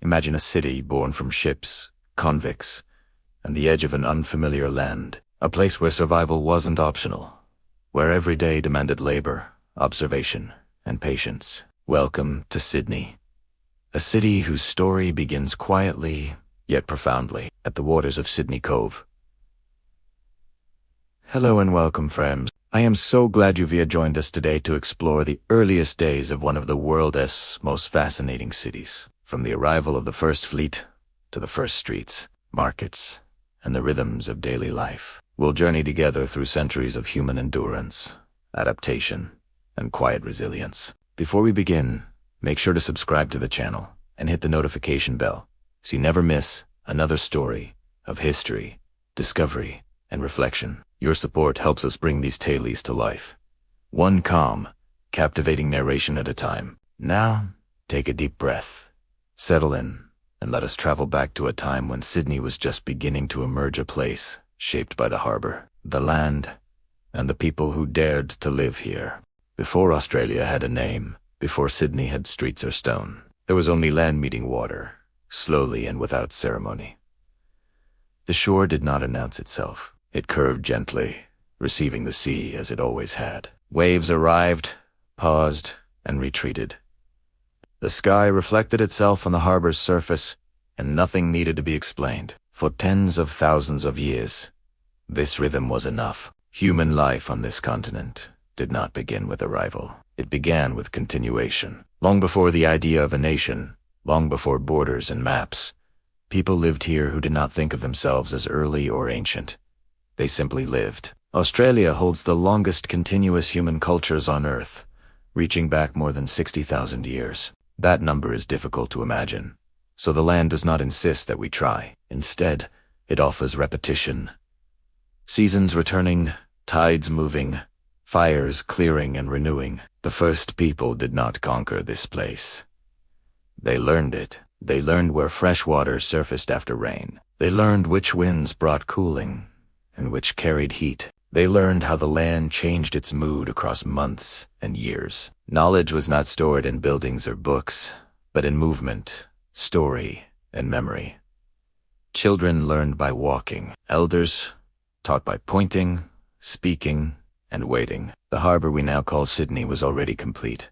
Imagine a city born from ships, convicts, and the edge of an unfamiliar land. A place where survival wasn't optional, where every day demanded labor, observation, and patience. Welcome to Sydney, a city whose story begins quietly, yet profoundly, at the waters of Sydney Cove. Hello and welcome, friends. I am so glad you've joined us today to explore the earliest days of one of the world's most fascinating cities. From the arrival of the first fleet to the first streets, markets, and the rhythms of daily life. We'll journey together through centuries of human endurance, adaptation, and quiet resilience. Before we begin, make sure to subscribe to the channel and hit the notification bell so you never miss another story of history, discovery, and reflection. Your support helps us bring these tales to life, one calm, captivating narration at a time. Now, take a deep breath, settle in, and let us travel back to a time when Sydney was just beginning to emerge, a place shaped by the harbor, the land, and the people who dared to live here. Before Australia had a name, before Sydney had streets or stone, there was only land meeting water, slowly and without ceremony. The shore did not announce itself. It curved gently, receiving the sea as it always had. Waves arrived, paused, and retreated. The sky reflected itself on the harbor's surface, and nothing needed to be explained. For tens of thousands of years, this rhythm was enough. Human life on this continent did not begin with arrival. It began with continuation. Long before the idea of a nation, long before borders and maps, people lived here who did not think of themselves as early or ancient. They simply lived. Australia holds the longest continuous human cultures on Earth, reaching back more than 60,000 years. That number is difficult to imagine, so the land does not insist that we try. Instead, it offers repetition. Seasons returning, tides moving, fires clearing and renewing. The first people did not conquer this place. They learned it. They learned where fresh water surfaced after rain. They learned which winds brought cooling and which carried heat. They learned how the land changed its mood across months and years. Knowledge was not stored in buildings or books, but in movement, story, and memory. Children learned by walking. Elders taught by pointing, speaking, and waiting. The harbor we now call Sydney was already complete.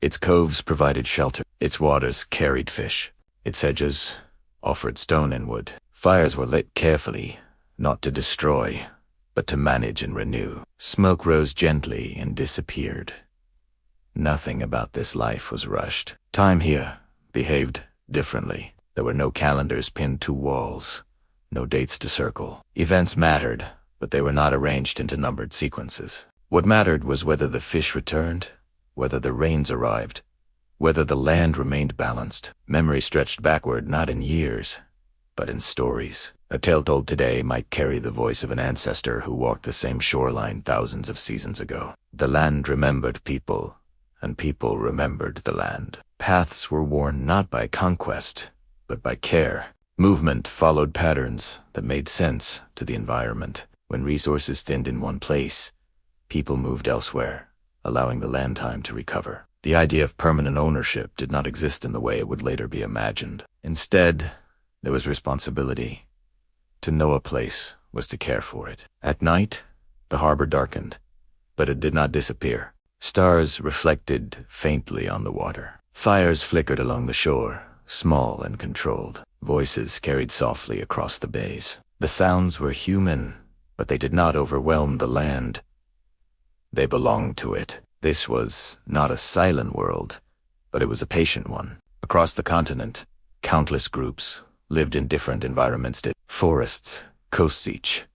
Its coves provided shelter. Its waters carried fish. Its edges offered stone and wood. Fires were lit carefully, not to destroy, but to manage and renew. Smoke rose gently and disappeared. Nothing about this life was rushed. Time here behaved differently. There were no calendars pinned to walls, no dates to circle. Events mattered, but they were not arranged into numbered sequences. What mattered was whether the fish returned, whether the rains arrived, whether the land remained balanced. Memory stretched backward, not in years, but in stories. A tale told today might carry the voice of an ancestor who walked the same shoreline thousands of seasons ago. The land remembered people, and people remembered the land. Paths were worn not by conquest, but by care. Movement followed patterns that made sense to the environment. When resources thinned in one place, people moved elsewhere, allowing the land time to recover. The idea of permanent ownership did not exist in the way it would later be imagined. Instead, there was responsibility. To know a place was to care for it. At night, the harbor darkened, but it did not disappear. Stars reflected faintly on the water. Fires flickered along the shore, small and controlled. Voices carried softly across the bays. The sounds were human, but they did not overwhelm the land. They belonged to it. This was not a silent world, but it was a patient one. Across the continent, countless groups lived in different environments, forests, coasts each,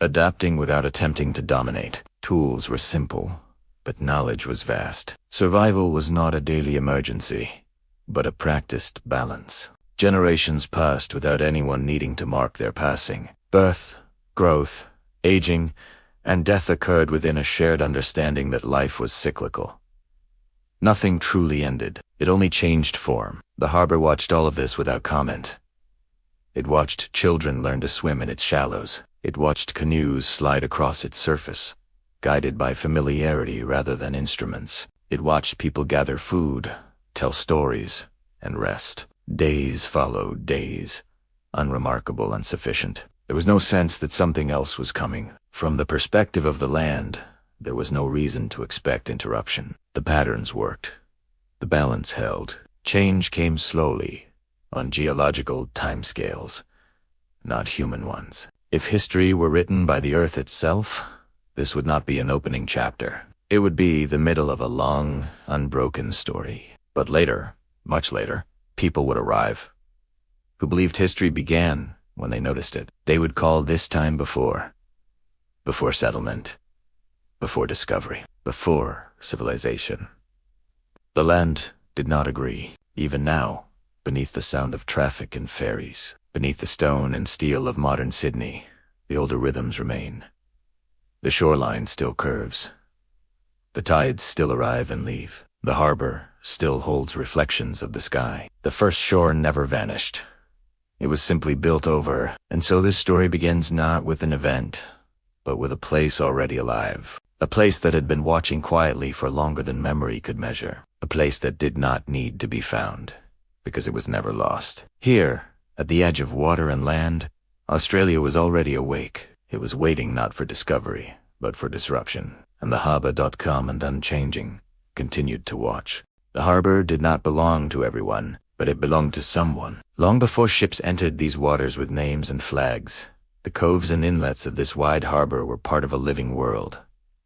adapting without attempting to dominate. Tools were simple, but knowledge was vast. Survival was not a daily emergency, but a practiced balance. Generations passed without anyone needing to mark their passing. Birth, growth, aging, and death occurred within a shared understanding that life was cyclical. Nothing truly ended. It only changed form. The harbor watched all of this without comment. It watched children learn to swim in its shallows. It watched canoes slide across its surface, guided by familiarity rather than instruments. It watched people gather food, tell stories, and rest. Days followed days, unremarkable and sufficient. There was no sense that something else was coming. From the perspective of the land, there was no reason to expect interruption. The patterns worked. The balance held. Change came slowly, on geological timescales, not human ones. If history were written by the earth itself, this would not be an opening chapter. It would be the middle of a long, unbroken story. But later, much later, people would arrive, who believed history began when they noticed it. They would call this time before settlement, before discovery, before civilization. The land did not agree. Even now, beneath the sound of traffic and ferries, beneath the stone and steel of modern Sydney, the older rhythms remain. The shoreline still curves. The tides still arrive and leave. The harbor still holds reflections of the sky. The first shore never vanished. It was simply built over, and so this story begins not with an event, but with a place already alive. A place that had been watching quietly for longer than memory could measure. A place that did not need to be found, because it was never lost. Here, at the edge of water and land, Australia was already awake. It was waiting not for discovery, but for disruption. And the harbour, calm and unchanging, continued to watch. The harbor did not belong to everyone, but it belonged to someone. Long before ships entered these waters with names and flags, the coves and inlets of this wide harbor were part of a living world,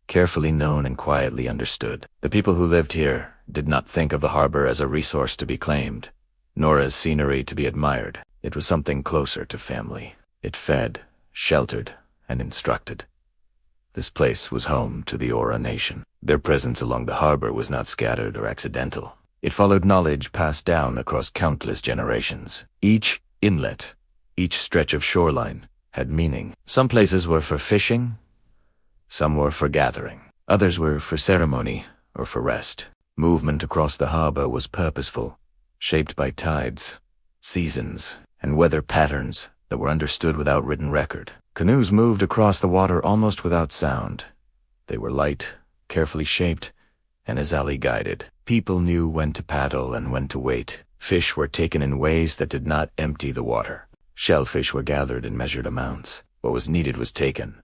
carefully known and quietly understood. The people who lived here did not think of the harbor as a resource to be claimed, nor as scenery to be admired. It was something closer to family. It fed, sheltered, and instructed. This place was home to the Eora Nation. Their presence along the harbor was not scattered or accidental. It followed knowledge passed down across countless generations. Each inlet, each stretch of shoreline, had meaning. Some places were for fishing, some were for gathering. Others were for ceremony or for rest. Movement across the harbor was purposeful, shaped by tides, seasons, and weather patterns that were understood without written record. Canoes moved across the water almost without sound. They were light, carefully shaped, and Azali guided. People knew when to paddle and when to wait. Fish were taken in ways that did not empty the water. Shellfish were gathered in measured amounts. What was needed was taken.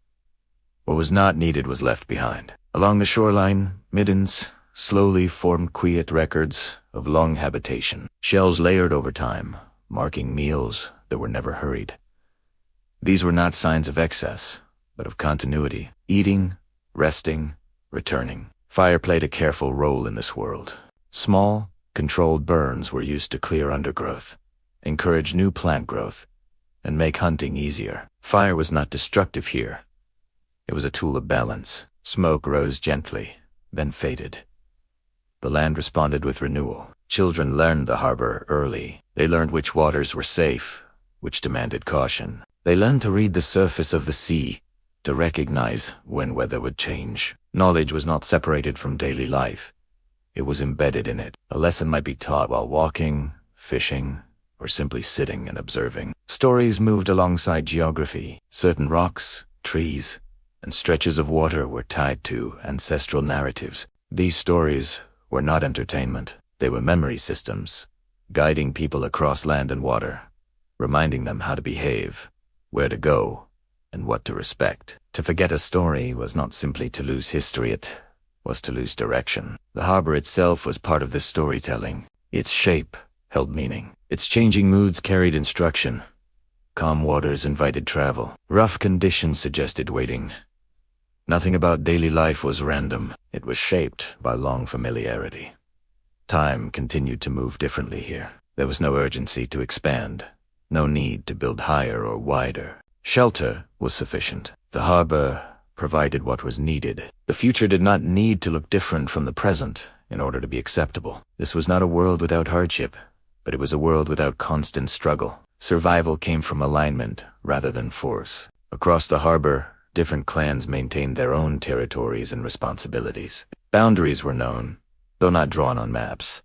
What was not needed was left behind. Along the shoreline, middens slowly formed quiet records of long habitation. Shells layered over time, marking meals that were never hurried. These were not signs of excess, but of continuity. Eating, resting, returning. Fire played a careful role in this world. Small, controlled burns were used to clear undergrowth, encourage new plant growth, and make hunting easier. Fire was not destructive here. It was a tool of balance. Smoke rose gently, then faded. The land responded with renewal. Children learned the harbor early. They learned which waters were safe, which demanded caution. They learned to read the surface of the sea, to recognize when weather would change. Knowledge was not separated from daily life. It was embedded in it. A lesson might be taught while walking, fishing, or simply sitting and observing. Stories moved alongside geography. Certain rocks, trees, and stretches of water were tied to ancestral narratives. These stories were not entertainment. They were memory systems, guiding people across land and water, reminding them how to behave, where to go, and what to respect. To forget a story was not simply to lose history, it was to lose direction. The harbor itself was part of this storytelling. Its shape held meaning. Its changing moods carried instruction. Calm waters invited travel. Rough conditions suggested waiting. Nothing about daily life was random. It was shaped by long familiarity. Time continued to move differently here. There was no urgency to expand, no need to build higher or wider. Shelter was sufficient. The harbor provided what was needed. The future did not need to look different from the present in order to be acceptable. This was not a world without hardship, but it was a world without constant struggle. Survival came from alignment rather than force. Across the harbor, different clans maintained their own territories and responsibilities. Boundaries were known, though not drawn on maps.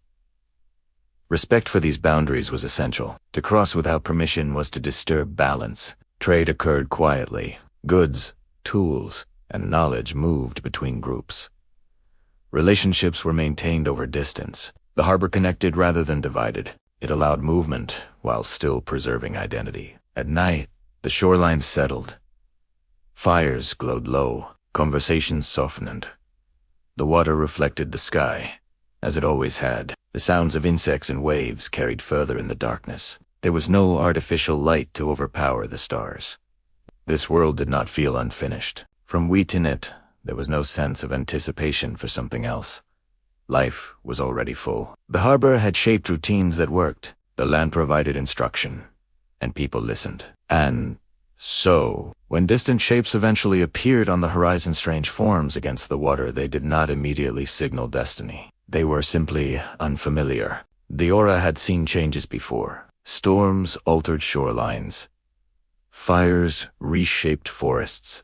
Respect for these boundaries was essential. To cross without permission was to disturb balance. Trade occurred quietly. Goods, tools, and knowledge moved between groups. Relationships were maintained over distance. The harbor connected rather than divided. It allowed movement while still preserving identity. At night, the shoreline settled. Fires glowed low, conversations softened. The water reflected the sky, as it always had. The sounds of insects and waves carried further in the darkness. There was no artificial light to overpower the stars. This world did not feel unfinished. From wheat in it, there was no sense of anticipation for something else. Life was already full. The harbor had shaped routines that worked. The land provided instruction, and people listened. And so, when distant shapes eventually appeared on the horizon, strange forms against the water, they did not immediately signal destiny. They were simply unfamiliar. The Eora had seen changes before. Storms altered shorelines. Fires reshaped forests.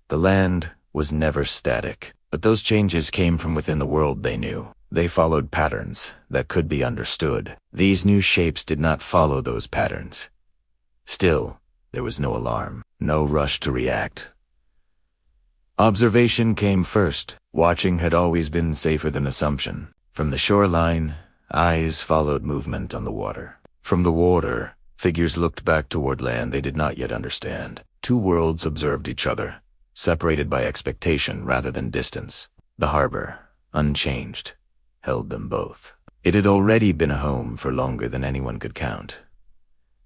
The land was never static, but those changes came from within the world they knew. They followed patterns that could be understood. These new shapes did not follow those patterns. Still, there was no alarm, no rush to react. Observation came first. Watching had always been safer than assumption. From the shoreline, eyes followed movement on the water. From the water, figures looked back toward land they did not yet understand. Two worlds observed each other, separated by expectation rather than distance. The harbor, unchanged, held them both. It had already been a home for longer than anyone could count.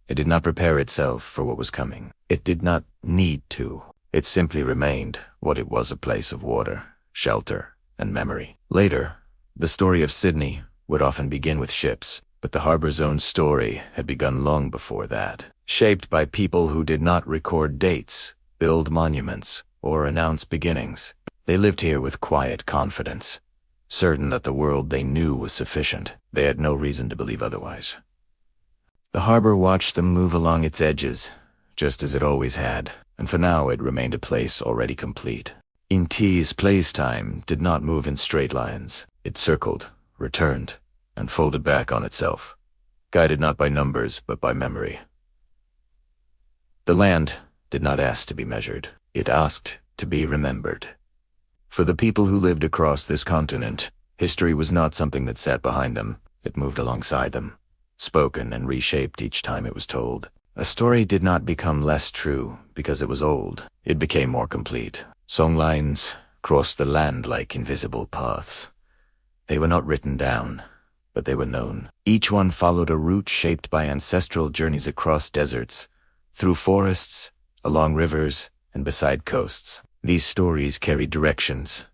It did not prepare itself for what was coming. It did not need to. It simply remained what it was, a place of water, shelter, and memory. Later, the story of Sydney would often begin with ships, but the harbor's own story had begun long before that, shaped by people who did not record dates, build monuments, or announce beginnings. They lived here with quiet confidence, certain that the world they knew was sufficient. They had no reason to believe otherwise. The harbor watched them move along its edges, just as it always had, and for now it remained a place already complete. Inti's place-time did not move in straight lines. It circled, returned, and folded back on itself, guided not by numbers but by memory. The land did not ask to be measured. It asked to be remembered. For the people who lived across this continent, history was not something that sat behind them. It moved alongside them, spoken and reshaped each time it was told. A story did not become less true because it was old. It became more complete. Songlines crossed the land like invisible paths. They were not written down, but they were known. Each one followed a route shaped by ancestral journeys across deserts, through forests, along rivers, and beside coasts. These stories carried directions,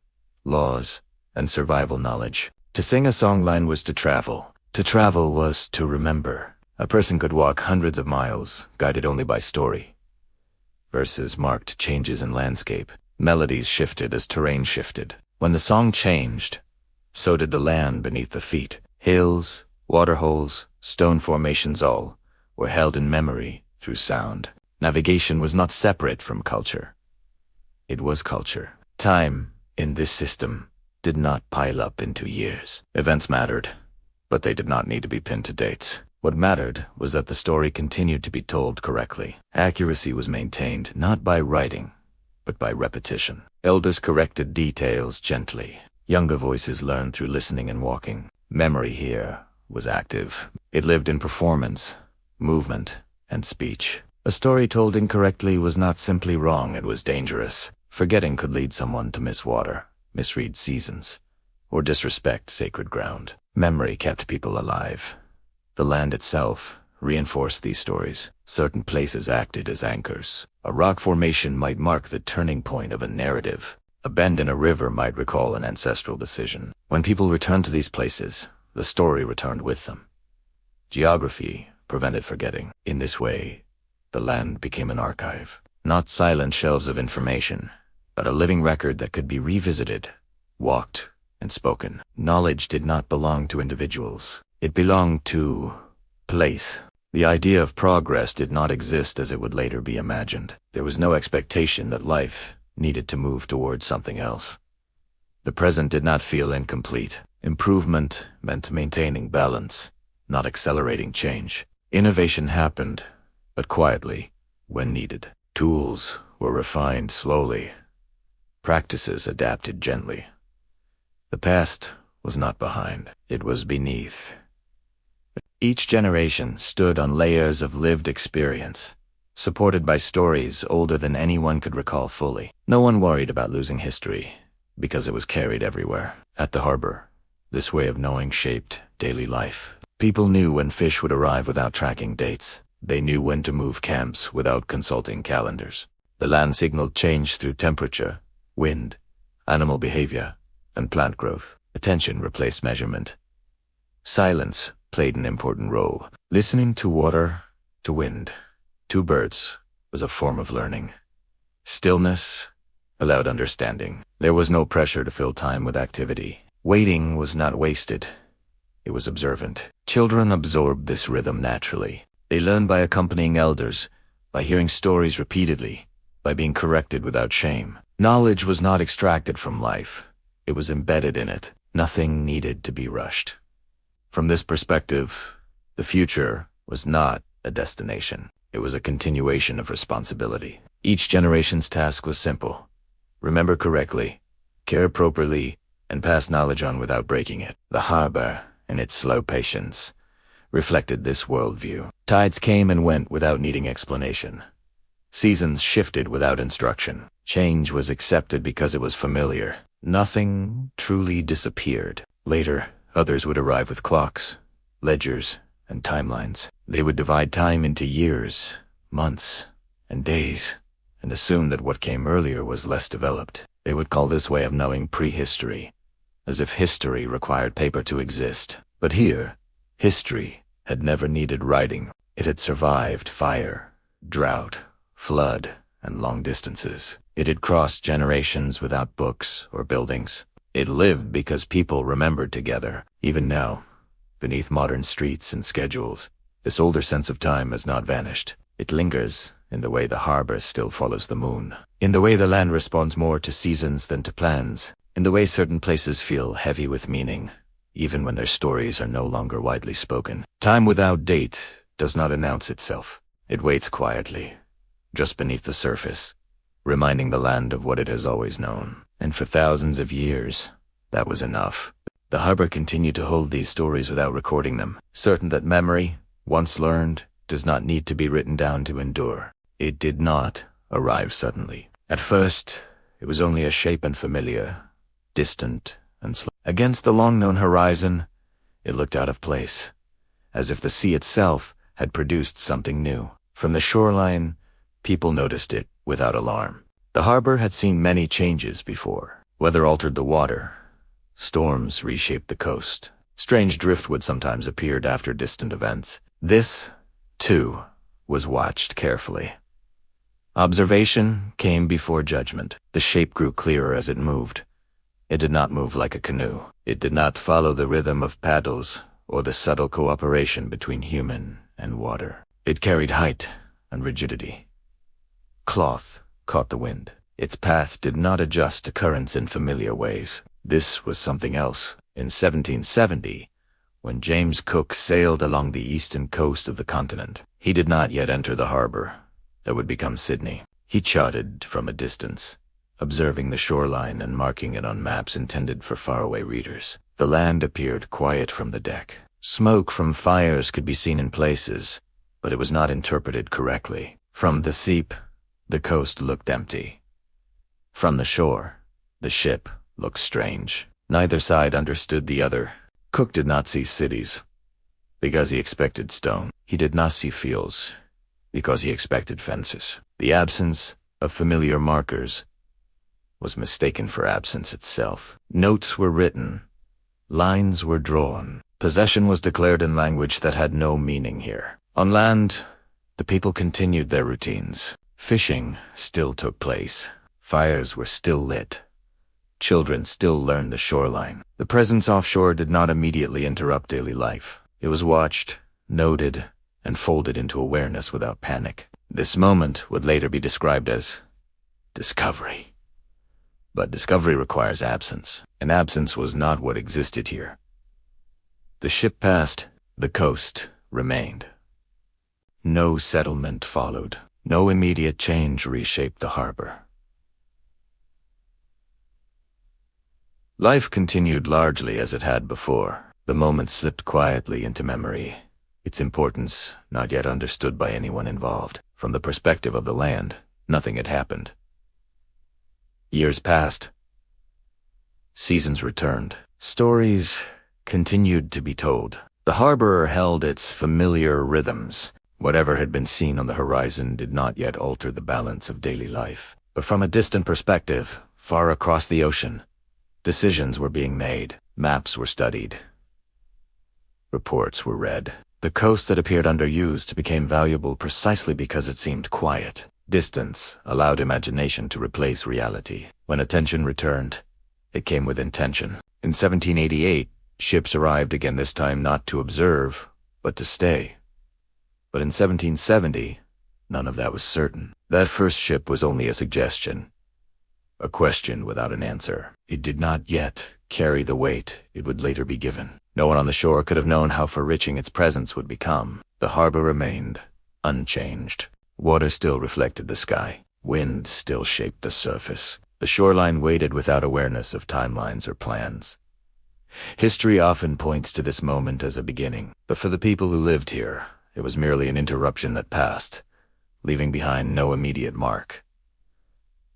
laws, and survival knowledge. To sing a songline was to travel. To travel was to remember. A person could walk hundreds of miles, guided only by story. Verses marked changes in landscape. Melodies shifted as terrain shifted. When the song changed, so did the land beneath the feet. Hills, waterholes, stone formations, all were held in memory through sound. Navigation was not separate from culture. It was culture. Time, in this system, did not pile up into years. Events mattered, but they did not need to be pinned to dates. What mattered was that the story continued to be told correctly. Accuracy was maintained not by writing, but by repetition. Elders corrected details gently. Younger voices learned through listening and walking. Memory here was active. It lived in performance, movement, and speech. A story told incorrectly was not simply wrong, it was dangerous. Forgetting could lead someone to miss water, misread seasons, or disrespect sacred ground. Memory kept people alive. The land itself reinforced these stories. Certain places acted as anchors. A rock formation might mark the turning point of a narrative. A bend in a river might recall an ancestral decision. When people returned to these places, the story returned with them. Geography prevented forgetting. In this way, the land became an archive. Not silent shelves of information, but a living record that could be revisited, walked, and spoken. Knowledge did not belong to individuals. It belonged to place. The idea of progress did not exist as it would later be imagined. There was no expectation that life needed to move towards something else. The present did not feel incomplete. Improvement meant maintaining balance, not accelerating change. Innovation happened, but quietly, when needed. Tools were refined slowly. Practices adapted gently. The past was not behind. It was beneath. Each generation stood on layers of lived experience, supported by stories older than anyone could recall fully. No one worried about losing history, because it was carried everywhere. At the harbor, this way of knowing shaped daily life. People knew when fish would arrive without tracking dates. They knew when to move camps without consulting calendars. The land signaled change through temperature, wind, animal behavior, and plant growth. Attention replaced measurement. Silence played an important role. Listening to water, to wind, to birds was a form of learning. Stillness allowed understanding. There was no pressure to fill time with activity. Waiting was not wasted. It was observant. Children absorbed this rhythm naturally. They learned by accompanying elders, by hearing stories repeatedly, by being corrected without shame. Knowledge was not extracted from life. It was embedded in it. Nothing needed to be rushed. From this perspective, the future was not a destination. It was a continuation of responsibility. Each generation's task was simple. Remember correctly, care properly, and pass knowledge on without breaking it. The harbor, in its slow patience, reflected this worldview. Tides came and went without needing explanation. Seasons shifted without instruction. Change was accepted because it was familiar. Nothing truly disappeared. Later, others would arrive with clocks, ledgers, and timelines. They would divide time into years, months, and days, and assume that what came earlier was less developed. They would call this way of knowing prehistory, as if history required paper to exist. But here, history had never needed writing. It had survived fire, drought, flood, and long distances. It had crossed generations without books or buildings. It lived because people remembered together. Even now, beneath modern streets and schedules, this older sense of time has not vanished. It lingers in the way the harbor still follows the moon, in the way the land responds more to seasons than to plans, in the way certain places feel heavy with meaning, even when their stories are no longer widely spoken. Time without date does not announce itself. It waits quietly, just beneath the surface, reminding the land of what it has always known. And for thousands of years, that was enough. The harbor continued to hold these stories without recording them, certain that memory, once learned, does not need to be written down to endure. It did not arrive suddenly. At first, it was only a shape and familiar, distant and slow. Against the long-known horizon, it looked out of place, as if the sea itself had produced something new. From the shoreline, people noticed it without alarm. The harbor had seen many changes before. Weather altered the water. Storms reshaped the coast. Strange driftwood sometimes appeared after distant events. This, too, was watched carefully. Observation came before judgment. The shape grew clearer as it moved. It did not move like a canoe. It did not follow the rhythm of paddles or the subtle cooperation between human and water. It carried height and rigidity. Cloth caught the wind. Its path did not adjust to currents in familiar ways. This was something else. In 1770, when James Cook sailed along the eastern coast of the continent, he did not yet enter the harbor that would become Sydney. He charted from a distance, observing the shoreline and marking it on maps intended for faraway readers. The land appeared quiet from the deck. Smoke from fires could be seen in places, but it was not interpreted correctly. From the seep, the coast looked empty. From the shore, the ship looked strange. Neither side understood the other. Cook did not see cities, because he expected stone. He did not see fields, because he expected fences. The absence of familiar markers was mistaken for absence itself. Notes were written. Lines were drawn. Possession was declared in language that had no meaning here. On land, the people continued their routines. Fishing still took place. Fires were still lit. Children still learned the shoreline. The presence offshore did not immediately interrupt daily life. It was watched, noted, and folded into awareness without panic. This moment would later be described as discovery. But discovery requires absence, and absence was not what existed here. The ship passed, the coast remained. No settlement followed. No immediate change reshaped the harbor. Life continued largely as it had before. The moments slipped quietly into memory, its importance not yet understood by anyone involved. From the perspective of the land, nothing had happened. Years passed. Seasons returned. Stories continued to be told. The harbor held its familiar rhythms. Whatever had been seen on the horizon did not yet alter the balance of daily life. But from a distant perspective, far across the ocean, decisions were being made. Maps were studied. Reports were read. The coast that appeared underused became valuable precisely because it seemed quiet. Distance allowed imagination to replace reality. When attention returned, it came with intention. In 1788, ships arrived again, this time not to observe, but to stay. But in 1770, none of that was certain. That first ship was only a suggestion, a question without an answer. It did not yet carry the weight it would later be given. No one on the shore could have known how far-reaching its presence would become. The harbor remained unchanged. Water still reflected the sky. Wind still shaped the surface. The shoreline waited without awareness of timelines or plans. History often points to this moment as a beginning, but for the people who lived here, it was merely an interruption that passed, leaving behind no immediate mark.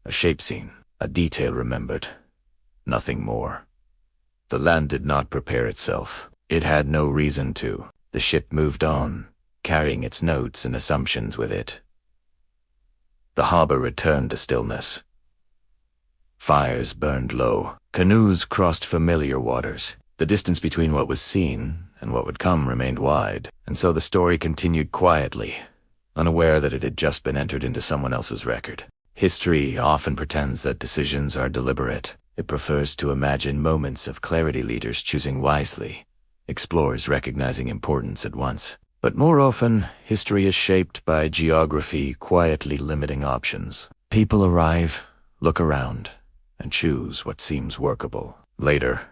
A shape seen, a detail remembered, nothing more. The land did not prepare itself. It had no reason to. The ship moved on, carrying its notes and assumptions with it. The harbor returned to stillness. Fires burned low. Canoes crossed familiar waters. The distance between what was seen and what would come remained wide, and so the story continued quietly, unaware that it had just been entered into someone else's record. History often pretends that decisions are deliberate. It prefers to imagine moments of clarity, leaders choosing wisely, explorers recognizing importance at once. But more often, history is shaped by geography quietly limiting options. People arrive, look around, and choose what seems workable. Later,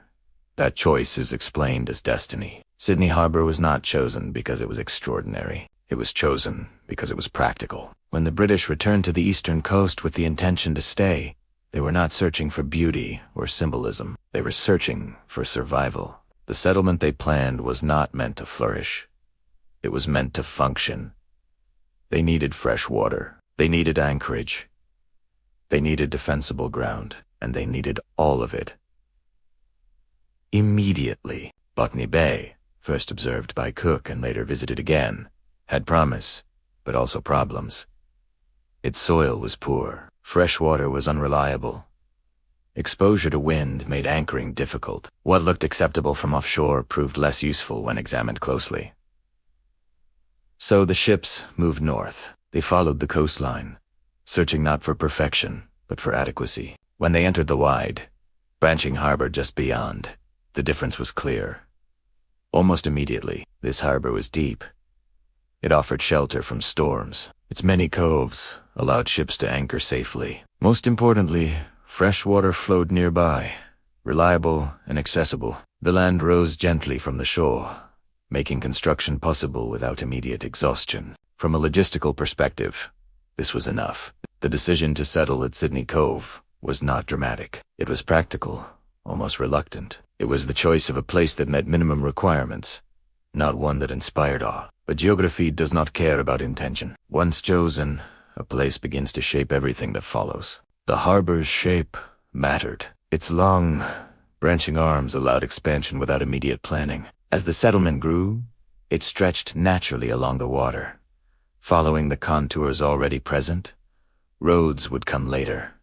that choice is explained as destiny. Sydney Harbor was not chosen because it was extraordinary. It was chosen because it was practical. When the British returned to the eastern coast with the intention to stay, they were not searching for beauty or symbolism. They were searching for survival. The settlement they planned was not meant to flourish. It was meant to function. They needed fresh water. They needed anchorage. They needed defensible ground, and they needed all of it. Immediately, Botany Bay, first observed by Cook and later visited again, had promise, but also problems. Its soil was poor. Fresh water was unreliable. Exposure to wind made anchoring difficult. What looked acceptable from offshore proved less useful when examined closely. So the ships moved north. They followed the coastline, searching not for perfection, but for adequacy. When they entered the wide, branching harbor just beyond, the difference was clear. Almost immediately, this harbor was deep. It offered shelter from storms. Its many coves allowed ships to anchor safely. Most importantly, fresh water flowed nearby, reliable and accessible. The land rose gently from the shore, making construction possible without immediate exhaustion. From a logistical perspective, this was enough. The decision to settle at Sydney Cove was not dramatic. It was practical, almost reluctant. It was the choice of a place that met minimum requirements, not one that inspired awe. But geography does not care about intention. Once chosen, a place begins to shape everything that follows. The harbor's shape mattered. Its long, branching arms allowed expansion without immediate planning. As the settlement grew, it stretched naturally along the water. Following the contours already present, roads would come later.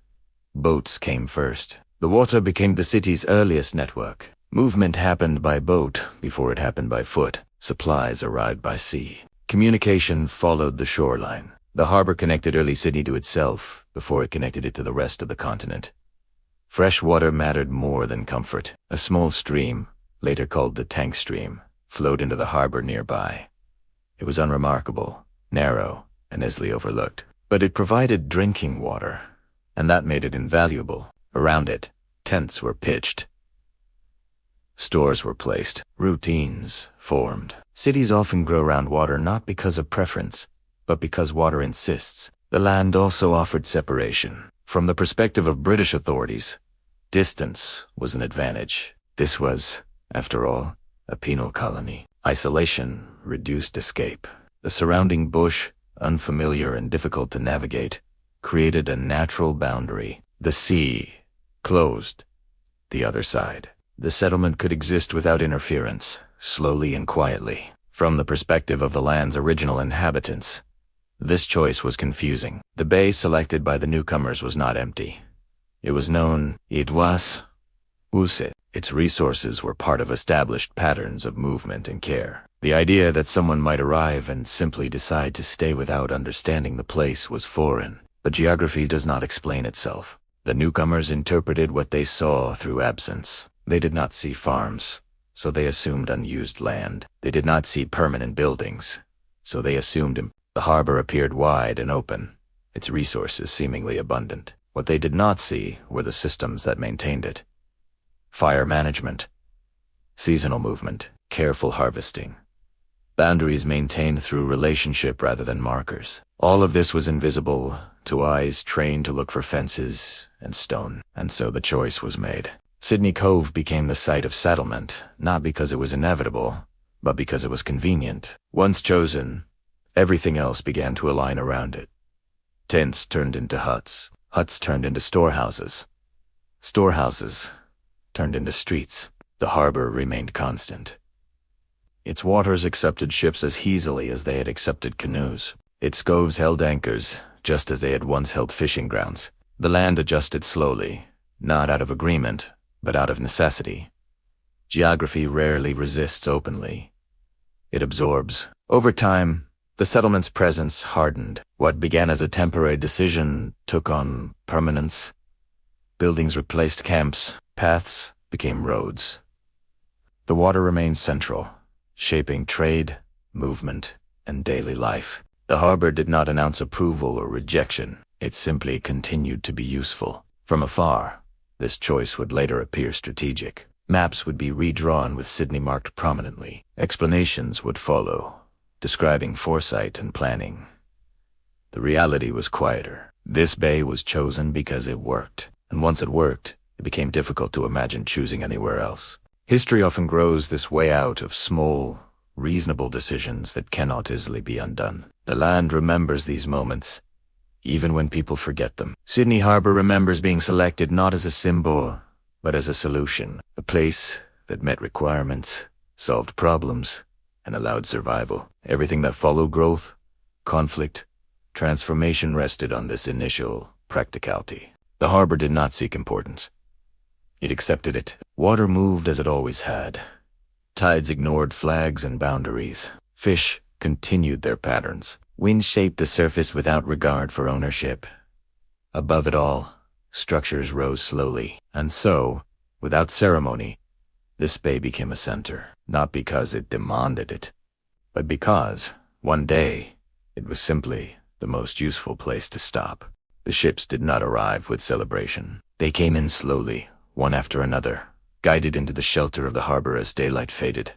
Boats came first. The water became the city's earliest network. Movement happened by boat before it happened by foot. Supplies arrived by sea. Communication followed the shoreline. The harbor connected early Sydney to itself before it connected it to the rest of the continent. Fresh water mattered more than comfort. A small stream, later called the Tank Stream, flowed into the harbor nearby. It was unremarkable, narrow, and easily overlooked. But it provided drinking water, and that made it invaluable. Around it, tents were pitched. Stores were placed. Routines formed. Cities often grow around water not because of preference, but because water insists. The land also offered separation. From the perspective of British authorities, distance was an advantage. This was, after all, a penal colony. Isolation reduced escape. The surrounding bush, unfamiliar and difficult to navigate, created a natural boundary. The sea closed the other side. The settlement could exist without interference, slowly and quietly. From the perspective of the land's original inhabitants, this choice was confusing. The bay selected by the newcomers was not empty. It was known, it was Usit. Its resources were part of established patterns of movement and care. The idea that someone might arrive and simply decide to stay without understanding the place was foreign. But geography does not explain itself. The newcomers interpreted what they saw through absence. They did not see farms, so they assumed unused land. They did not see permanent buildings, so they assumed the harbor appeared wide and open, its resources seemingly abundant. What they did not see were the systems that maintained it. Fire management, seasonal movement, careful harvesting, boundaries maintained through relationship rather than markers. All of this was invisible to eyes trained to look for fences and stone, and so the choice was made. Sydney Cove became the site of settlement, not because it was inevitable, but because it was convenient. Once chosen, everything else began to align around it. Tents turned into huts. Huts turned into storehouses. Storehouses turned into streets. The harbor remained constant. Its waters accepted ships as easily as they had accepted canoes. Its coves held anchors, just as they had once held fishing grounds. The land adjusted slowly, not out of agreement, but out of necessity. Geography rarely resists openly. It absorbs. Over time, the settlement's presence hardened. What began as a temporary decision took on permanence. Buildings replaced camps, paths became roads. The water remained central, shaping trade, movement, and daily life. The harbor did not announce approval or rejection. It simply continued to be useful. From afar, this choice would later appear strategic. Maps would be redrawn with Sydney marked prominently. Explanations would follow, describing foresight and planning. The reality was quieter. This bay was chosen because it worked, and once it worked, it became difficult to imagine choosing anywhere else. History often grows this way out of small, reasonable decisions that cannot easily be undone. The land remembers these moments, even when people forget them. Sydney Harbor remembers being selected not as a symbol, but as a solution. A place that met requirements, solved problems, and allowed survival. Everything that followed growth, conflict, transformation rested on this initial practicality. The harbor did not seek importance. It accepted it. Water moved as it always had. Tides ignored flags and boundaries. Fish continued their patterns. Wind shaped the surface without regard for ownership. Above it all, structures rose slowly. And so, without ceremony, this bay became a center. Not because it demanded it, but because, one day, it was simply the most useful place to stop. The ships did not arrive with celebration. They came in slowly, one after another, guided into the shelter of the harbor as daylight faded.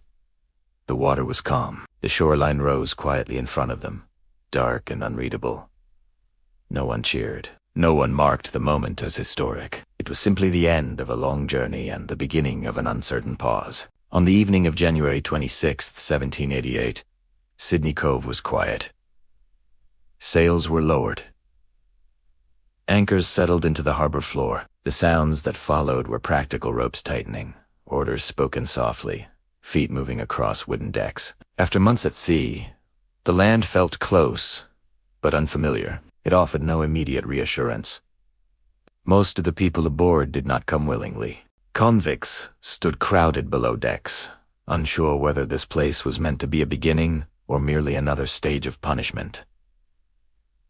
The water was calm. The shoreline rose quietly in front of them, dark and unreadable. No one cheered. No one marked the moment as historic. It was simply the end of a long journey and the beginning of an uncertain pause. On the evening of January 26, 1788, Sydney Cove was quiet. Sails were lowered. Anchors settled into the harbor floor. The sounds that followed were practical ropes tightening, orders spoken softly, feet moving across wooden decks. After months at sea, the land felt close, but unfamiliar. It offered no immediate reassurance. Most of the people aboard did not come willingly. Convicts stood crowded below decks, unsure whether this place was meant to be a beginning or merely another stage of punishment.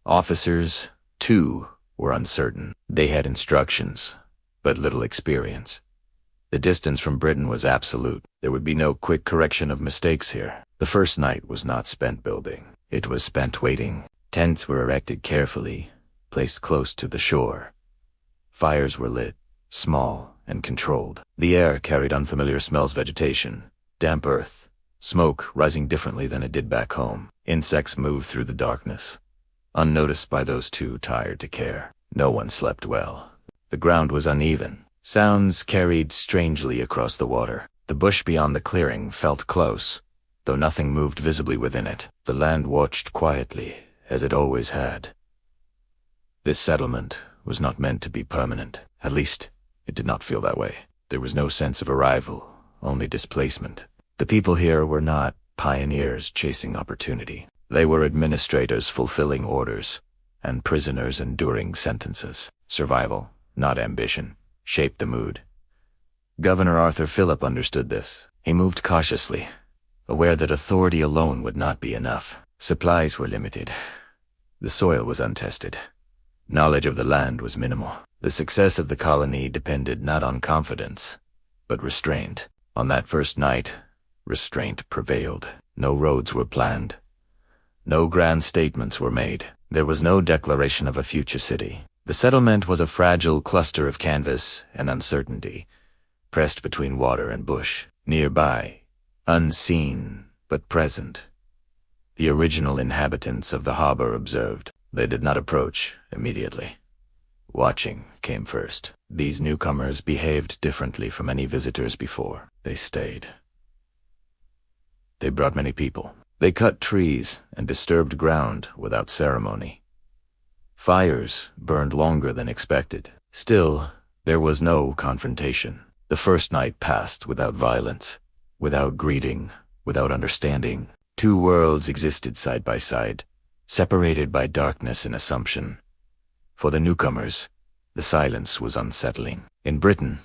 Officers, too, were uncertain. They had instructions, but little experience. The distance from Britain was absolute. There would be no quick correction of mistakes here. The first night was not spent building. It was spent waiting. Tents were erected carefully, placed close to the shore. Fires were lit, small and controlled. The air carried unfamiliar smells: vegetation, damp earth, smoke rising differently than it did back home. Insects moved through the darkness, unnoticed by those too tired to care. No one slept well. The ground was uneven. Sounds carried strangely across the water. The bush beyond the clearing felt close, though nothing moved visibly within it. The land watched quietly, as it always had. This settlement was not meant to be permanent. At least, it did not feel that way. There was no sense of arrival, only displacement. The people here were not pioneers chasing opportunity. They were administrators fulfilling orders, and prisoners enduring sentences. Survival, not ambition, shaped the mood. Governor Arthur Phillip understood this. He moved cautiously, aware that authority alone would not be enough. Supplies were limited. The soil was untested. Knowledge of the land was minimal. The success of the colony depended not on confidence, but restraint. On that first night, restraint prevailed. No roads were planned. No grand statements were made. There was no declaration of a future city. The settlement was a fragile cluster of canvas and uncertainty, pressed between water and bush. Nearby, unseen but present, the original inhabitants of the harbor observed. They did not approach immediately. Watching came first. These newcomers behaved differently from any visitors before. They stayed. They brought many people. They cut trees and disturbed ground without ceremony. Fires burned longer than expected. Still, there was no confrontation. The first night passed without violence, without greeting, without understanding. Two worlds existed side by side, separated by darkness and assumption. For the newcomers, the silence was unsettling. In Britain,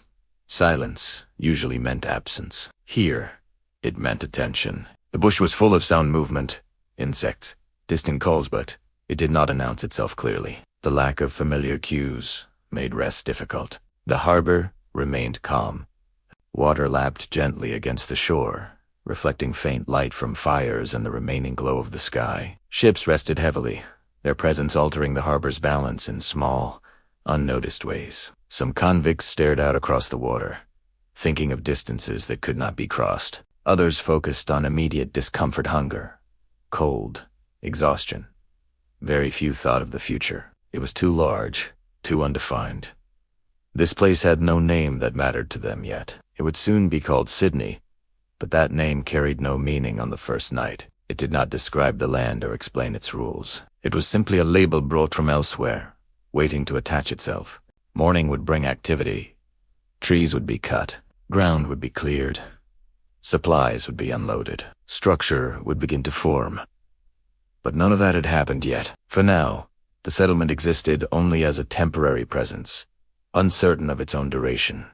silence usually meant absence. Here, it meant attention. The bush was full of sound movement, insects, distant calls, but it did not announce itself clearly. The lack of familiar cues made rest difficult. The harbor remained calm. Water lapped gently against the shore, reflecting faint light from fires and the remaining glow of the sky. Ships rested heavily, their presence altering the harbor's balance in small, unnoticed ways. Some convicts stared out across the water, thinking of distances that could not be crossed. Others focused on immediate discomfort, hunger, cold, exhaustion. Very few thought of the future. It was too large, too undefined. This place had no name that mattered to them yet. It would soon be called Sydney, but that name carried no meaning on the first night. It did not describe the land or explain its rules. It was simply a label brought from elsewhere, waiting to attach itself. Morning would bring activity. Trees would be cut. Ground would be cleared. Supplies would be unloaded. Structure would begin to form. But none of that had happened yet. For now, the settlement existed only as a temporary presence, uncertain of its own duration.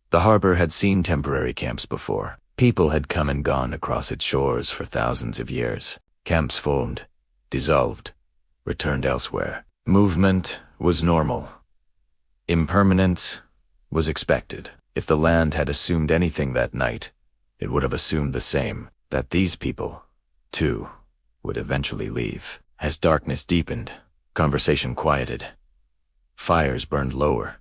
The harbor had seen temporary camps before. People had come and gone across its shores for thousands of years. Camps formed, dissolved, returned elsewhere. Movement was normal. Impermanence was expected. If the land had assumed anything that night, it would have assumed the same, that these people, too, would eventually leave. As darkness deepened, conversation quieted. Fires burned lower.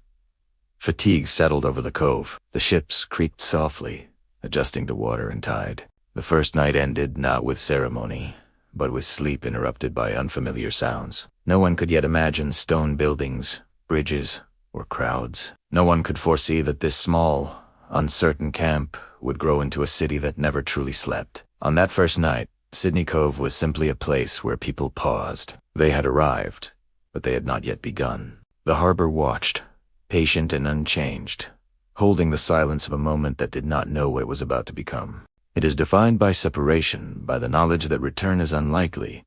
Fatigue settled over the cove. The ships creaked softly, adjusting to water and tide. The first night ended not with ceremony, but with sleep interrupted by unfamiliar sounds. No one could yet imagine stone buildings, bridges, or crowds. No one could foresee that this small, uncertain camp would grow into a city that never truly slept. On that first night, Sydney Cove was simply a place where people paused. They had arrived, but they had not yet begun. The harbor watched, patient and unchanged, holding the silence of a moment that did not know what it was about to become. It is defined by separation, by the knowledge that return is unlikely,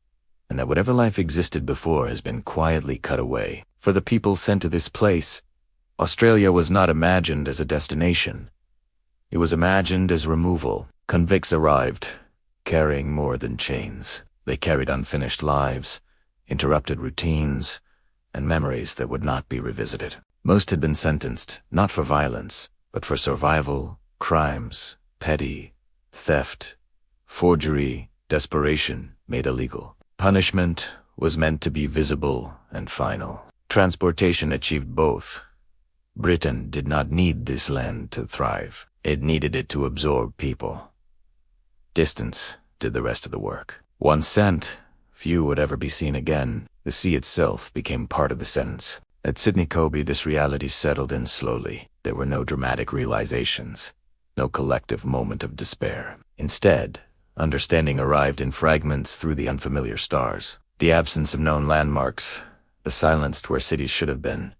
and that whatever life existed before has been quietly cut away. For the people sent to this place, Australia was not imagined as a destination. It was imagined as removal. Convicts arrived, carrying more than chains. They carried unfinished lives, interrupted routines, and memories that would not be revisited. Most had been sentenced, not for violence, but for survival, crimes, petty, theft, forgery, desperation made illegal. Punishment was meant to be visible and final. Transportation achieved both. Britain did not need this land to thrive. It needed it to absorb people. Distance did the rest of the work. Once sent, few would ever be seen again. The sea itself became part of the sentence. At Sydney Cove, this reality settled in slowly. There were no dramatic realizations, no collective moment of despair. Instead, Understanding arrived in fragments through the unfamiliar stars. The absence of known landmarks, the silence where cities should have been.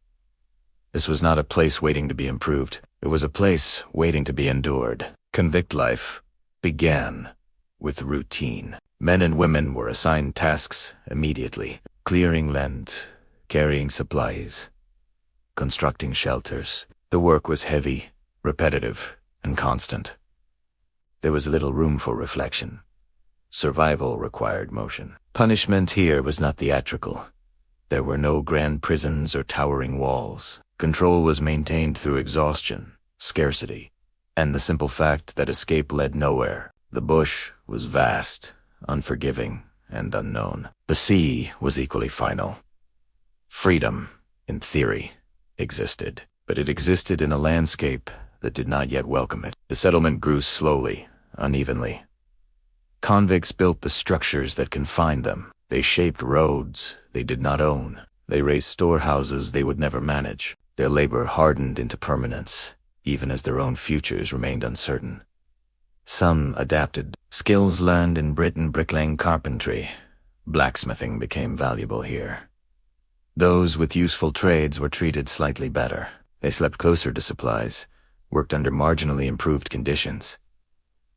This was not a place waiting to be improved. It was a place waiting to be endured. Convict life began with routine. Men and women were assigned tasks immediately. Clearing land, carrying supplies, constructing shelters. The work was heavy, repetitive, and constant. There was little room for reflection. Survival required motion. Punishment here was not theatrical. There were no grand prisons or towering walls. Control was maintained through exhaustion, scarcity, and the simple fact that escape led nowhere. The bush was vast, unforgiving, and unknown. The sea was equally final. Freedom, in theory, existed, but it existed in a landscape that did not yet welcome it. The settlement grew slowly, unevenly. Convicts built the structures that confined them. They shaped roads they did not own. They raised storehouses they would never manage. Their labor hardened into permanence, even as their own futures remained uncertain. Some adapted. Skills learned in Britain, bricklaying, carpentry, blacksmithing became valuable here. Those with useful trades were treated slightly better. They slept closer to supplies, worked under marginally improved conditions.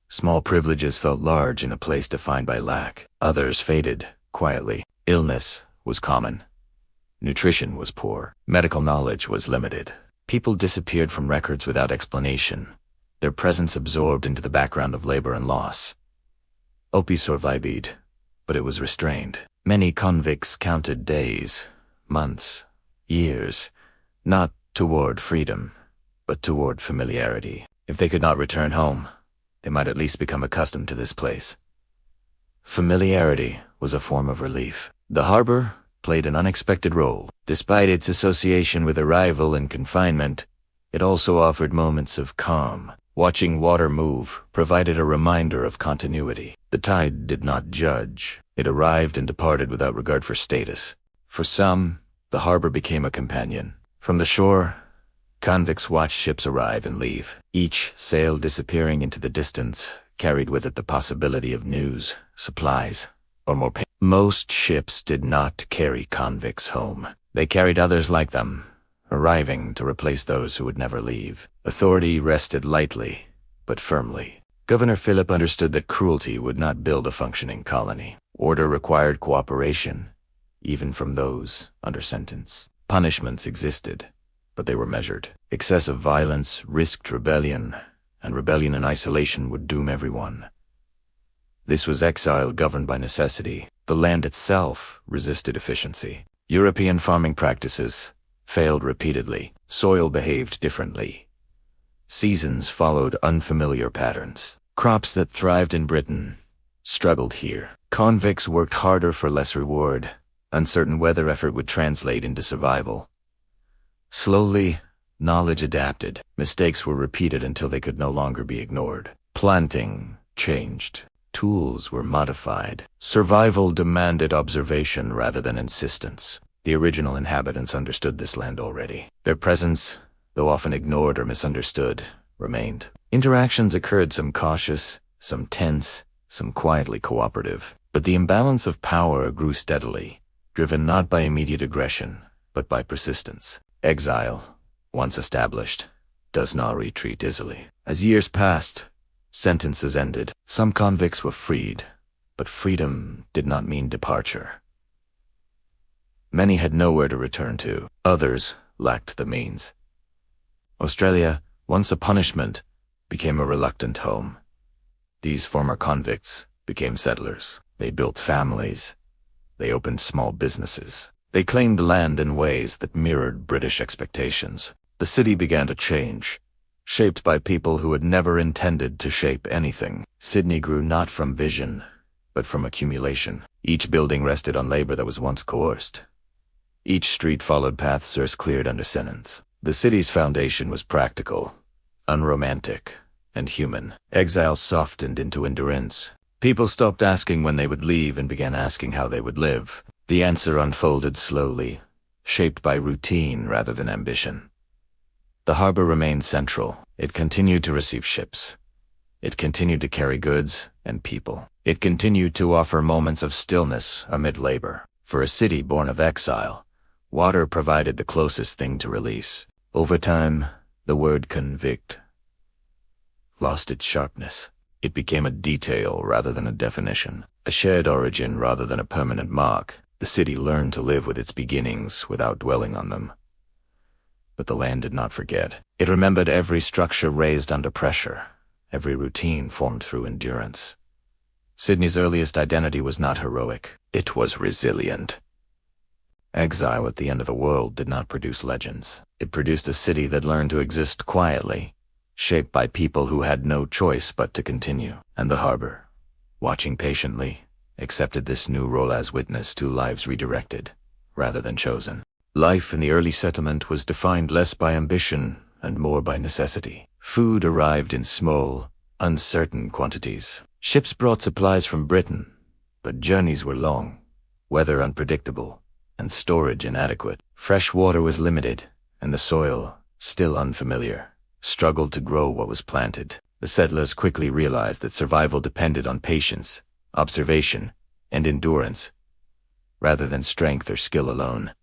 Small privileges felt large in a place defined by lack. Others faded quietly. Illness was common. Nutrition was poor. Medical knowledge was limited. People disappeared from records without explanation, their presence absorbed into the background of labor and loss. Opie survived, but it was restrained. Many convicts counted days, months, years, not toward freedom, but toward familiarity. If they could not return home, they might at least become accustomed to this place. Familiarity was a form of relief. The harbor played an unexpected role. Despite its association with arrival and confinement, it also offered moments of calm. Watching water move provided a reminder of continuity. The tide did not judge. It arrived and departed without regard for status. For some, the harbor became a companion. From the shore, convicts watched ships arrive and leave. Each sail disappearing into the distance carried with it the possibility of news, supplies, or more pain. Most ships did not carry convicts home. They carried others like them, arriving to replace those who would never leave. Authority rested lightly, but firmly. Governor Philip understood that cruelty would not build a functioning colony. Order required cooperation, even from those under sentence. Punishments existed, but they were measured. Excessive violence risked rebellion, and rebellion in isolation would doom everyone. This was exile governed by necessity. The land itself resisted efficiency. European farming practices failed repeatedly. Soil behaved differently. Seasons followed unfamiliar patterns. Crops that thrived in Britain struggled here. Convicts worked harder for less reward. Uncertain whether effort would translate into survival. Slowly, knowledge adapted. Mistakes were repeated until they could no longer be ignored. Planting changed. Tools were modified. Survival demanded observation rather than insistence. The original inhabitants understood this land already. Their presence, though often ignored or misunderstood, remained. Interactions occurred, some cautious, some tense, some quietly cooperative. But the imbalance of power grew steadily, driven not by immediate aggression, but by persistence. Exile, once established, does not retreat easily. As years passed, sentences ended. Some convicts were freed, but freedom did not mean departure. Many had nowhere to return to. Others lacked the means. Australia, once a punishment, became a reluctant home. These former convicts became settlers. They built families. They opened small businesses. They claimed land in ways that mirrored British expectations. The city began to change, shaped by people who had never intended to shape anything. Sydney grew not from vision, but from accumulation. Each building rested on labor that was once coerced. Each street followed paths erst cleared under sentence. The city's foundation was practical, unromantic, and human. Exile softened into endurance. People stopped asking when they would leave and began asking how they would live. The answer unfolded slowly, shaped by routine rather than ambition. The harbor remained central. It continued to receive ships. It continued to carry goods and people. It continued to offer moments of stillness amid labor. For a city born of exile, water provided the closest thing to release. Over time, the word convict lost its sharpness. It became a detail rather than a definition, a shared origin rather than a permanent mark. The city learned to live with its beginnings without dwelling on them. But the land did not forget. It remembered every structure raised under pressure, every routine formed through endurance. Sydney's earliest identity was not heroic. It was resilient. Exile at the end of the world did not produce legends. It produced a city that learned to exist quietly, shaped by people who had no choice but to continue. And the harbor, watching patiently, accepted this new role as witness to lives redirected, rather than chosen. Life in the early settlement was defined less by ambition and more by necessity. Food arrived in small, uncertain quantities. Ships brought supplies from Britain, but journeys were long, weather unpredictable, and storage inadequate. Fresh water was limited, and the soil, still unfamiliar, struggled to grow what was planted. The settlers quickly realized that survival depended on patience, observation, and endurance, rather than strength or skill alone.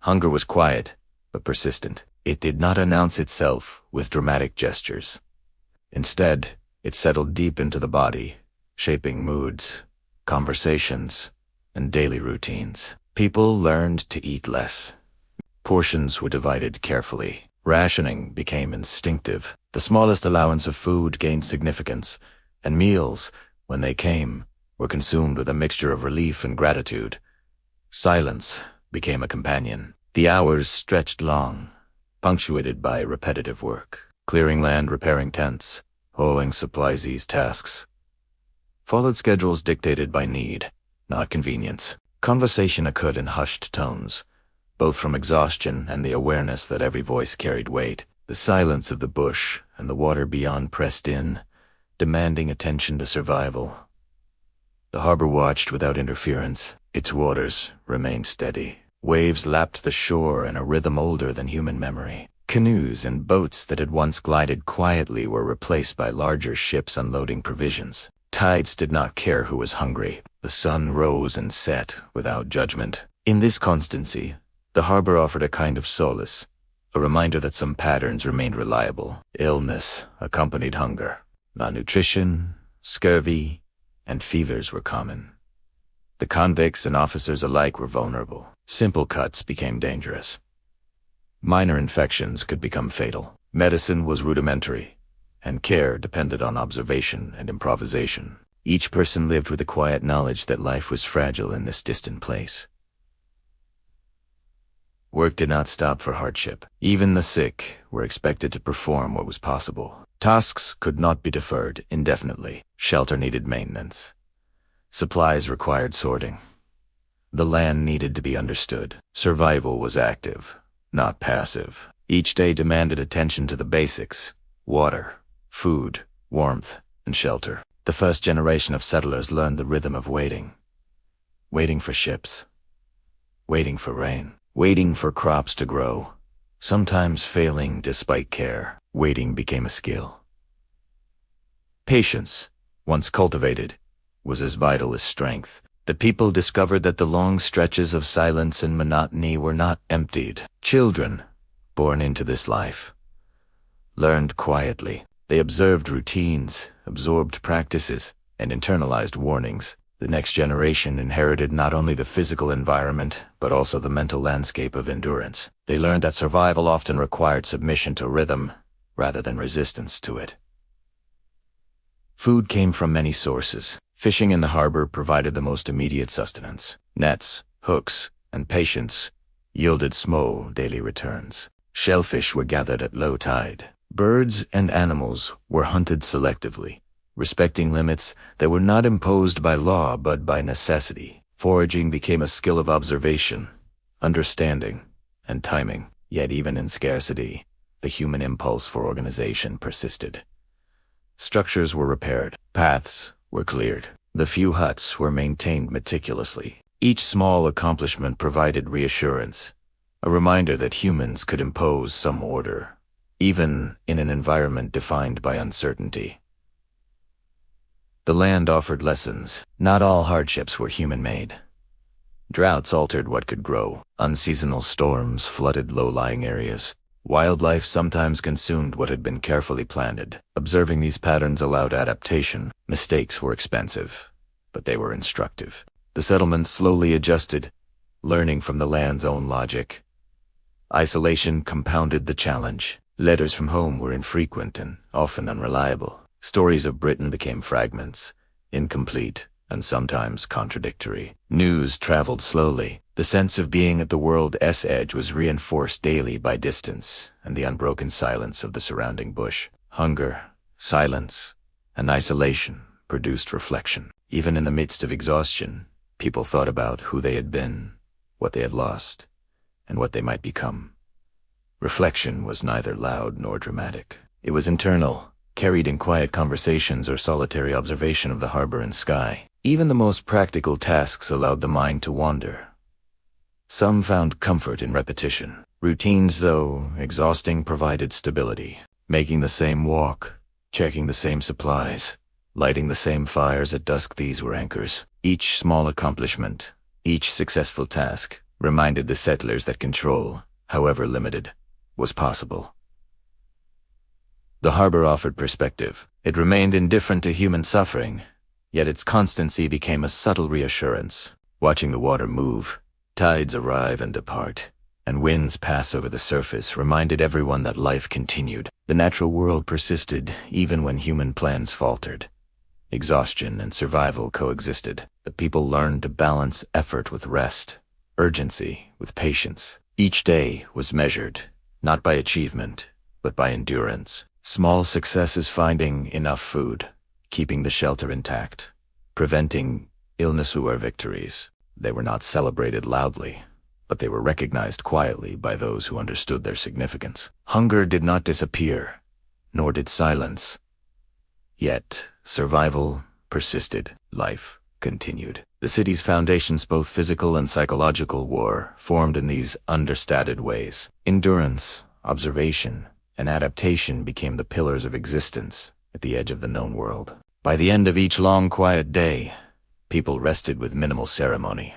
Hunger was quiet, but persistent. It did not announce itself with dramatic gestures. Instead, it settled deep into the body, shaping moods, conversations, and daily routines. People learned to eat less. Portions were divided carefully. Rationing became instinctive. The smallest allowance of food gained significance, and meals, when they came, were consumed with a mixture of relief and gratitude. Silence became a companion. The hours stretched long, punctuated by repetitive work. Clearing land, repairing tents, hauling supplies, these tasks followed schedules dictated by need, not convenience. Conversation occurred in hushed tones, both from exhaustion and the awareness that every voice carried weight. The silence of the bush and the water beyond pressed in, demanding attention to survival. The harbor watched without interference. Its waters remained steady. Waves lapped the shore in a rhythm older than human memory. Canoes and boats that had once glided quietly were replaced by larger ships unloading provisions. Tides did not care who was hungry. The sun rose and set without judgment. In this constancy, the harbor offered a kind of solace, a reminder that some patterns remained reliable. Illness accompanied hunger. Malnutrition, scurvy, and fevers were common. The convicts and officers alike were vulnerable. Simple cuts became dangerous. Minor infections could become fatal. Medicine was rudimentary, and care depended on observation and improvisation. Each person lived with the quiet knowledge that life was fragile in this distant place. Work did not stop for hardship. Even the sick were expected to perform what was possible. Tasks could not be deferred indefinitely. Shelter needed maintenance. Supplies required sorting. The land needed to be understood. Survival was active, not passive. Each day demanded attention to the basics: water, food, warmth, and shelter. The first generation of settlers learned the rhythm of waiting. Waiting for ships. Waiting for rain. Waiting for crops to grow. Sometimes failing despite care. Waiting became a skill. Patience, once cultivated, was as vital as strength. The people discovered that the long stretches of silence and monotony were not emptied. Children, born into this life, learned quietly. They observed routines, absorbed practices, and internalized warnings. The next generation inherited not only the physical environment, but also the mental landscape of endurance. They learned that survival often required submission to rhythm, rather than resistance to it. Food came from many sources. Fishing in the harbor provided the most immediate sustenance. Nets, hooks, and patience yielded small daily returns. Shellfish were gathered at low tide. Birds and animals were hunted selectively, respecting limits that were not imposed by law but by necessity. Foraging became a skill of observation, understanding, and timing. Yet even in scarcity, the human impulse for organization persisted. Structures were repaired. Paths were cleared. The few huts were maintained meticulously. Each small accomplishment provided reassurance, a reminder that humans could impose some order, even in an environment defined by uncertainty. The land offered lessons. Not all hardships were human-made. Droughts altered what could grow. Unseasonal storms flooded low-lying areas. Wildlife sometimes consumed what had been carefully planted. Observing these patterns allowed adaptation. Mistakes were expensive, but they were instructive. The settlements slowly adjusted, learning from the land's own logic. Isolation compounded the challenge. Letters from home were infrequent and often unreliable. Stories of Britain became fragments, incomplete, and sometimes contradictory. News traveled slowly. The sense of being at the world's edge was reinforced daily by distance and the unbroken silence of the surrounding bush. Hunger, silence, and isolation produced reflection. Even in the midst of exhaustion, people thought about who they had been, what they had lost, and what they might become. Reflection was neither loud nor dramatic. It was internal, carried in quiet conversations or solitary observation of the harbor and sky. Even the most practical tasks allowed the mind to wander. Some found comfort in repetition. Routines, though exhausting, provided stability. Making the same walk, checking the same supplies, lighting the same fires at dusk, these were anchors. Each small accomplishment, each successful task, reminded the settlers that control, however limited, was possible. The harbor offered perspective. It remained indifferent to human suffering, yet its constancy became a subtle reassurance. Watching the water move, tides arrive and depart, and winds pass over the surface reminded everyone that life continued. The natural world persisted even when human plans faltered. Exhaustion and survival coexisted. The people learned to balance effort with rest, urgency with patience. Each day was measured, not by achievement, but by endurance. Small successes, finding enough food, keeping the shelter intact, preventing illness, were victories. They were not celebrated loudly, but they were recognized quietly by those who understood their significance. Hunger did not disappear, nor did silence. Yet, survival persisted. Life continued. The city's foundations, both physical and psychological, were formed in these understated ways. Endurance, observation, and adaptation became the pillars of existence at the edge of the known world. By the end of each long, quiet day, people rested with minimal ceremony.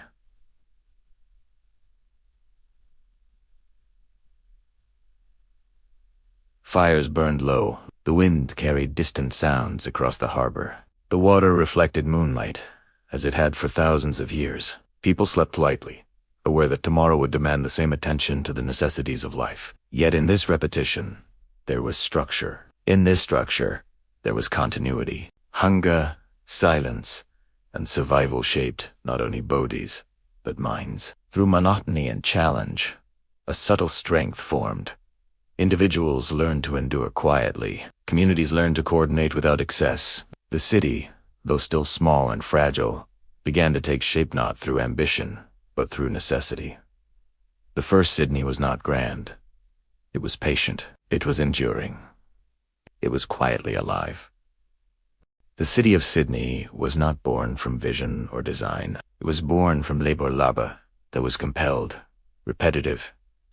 Fires burned low. The wind carried distant sounds across the harbor. The water reflected moonlight, as it had for thousands of years. People slept lightly, aware that tomorrow would demand the same attention to the necessities of life. Yet in this repetition, there was structure. In this structure, there was continuity. Hunger, silence, and survival shaped not only bodies, but minds. Through monotony and challenge, a subtle strength formed. Individuals learned to endure quietly. Communities learned to coordinate without excess. The city, though still small and fragile, began to take shape not through ambition, but through necessity. The first Sydney was not grand. It was patient. It was enduring. It was quietly alive. The city of Sydney was not born from vision or design. It was born from labor that was compelled, repetitive,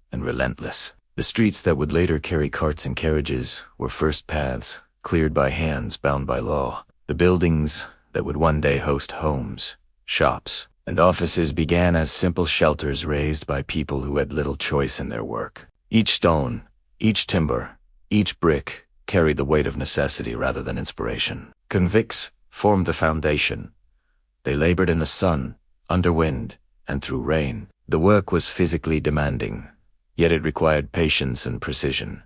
and relentless. The streets that would later carry carts and carriages were first paths, cleared by hands bound by law. The buildings that would one day host homes, shops, and offices began as simple shelters raised by people who had little choice in their work. Each stone, each timber, each brick carried the weight of necessity rather than inspiration. Convicts formed the foundation. They labored in the sun, under wind, and through rain. The work was physically demanding, yet it required patience and precision.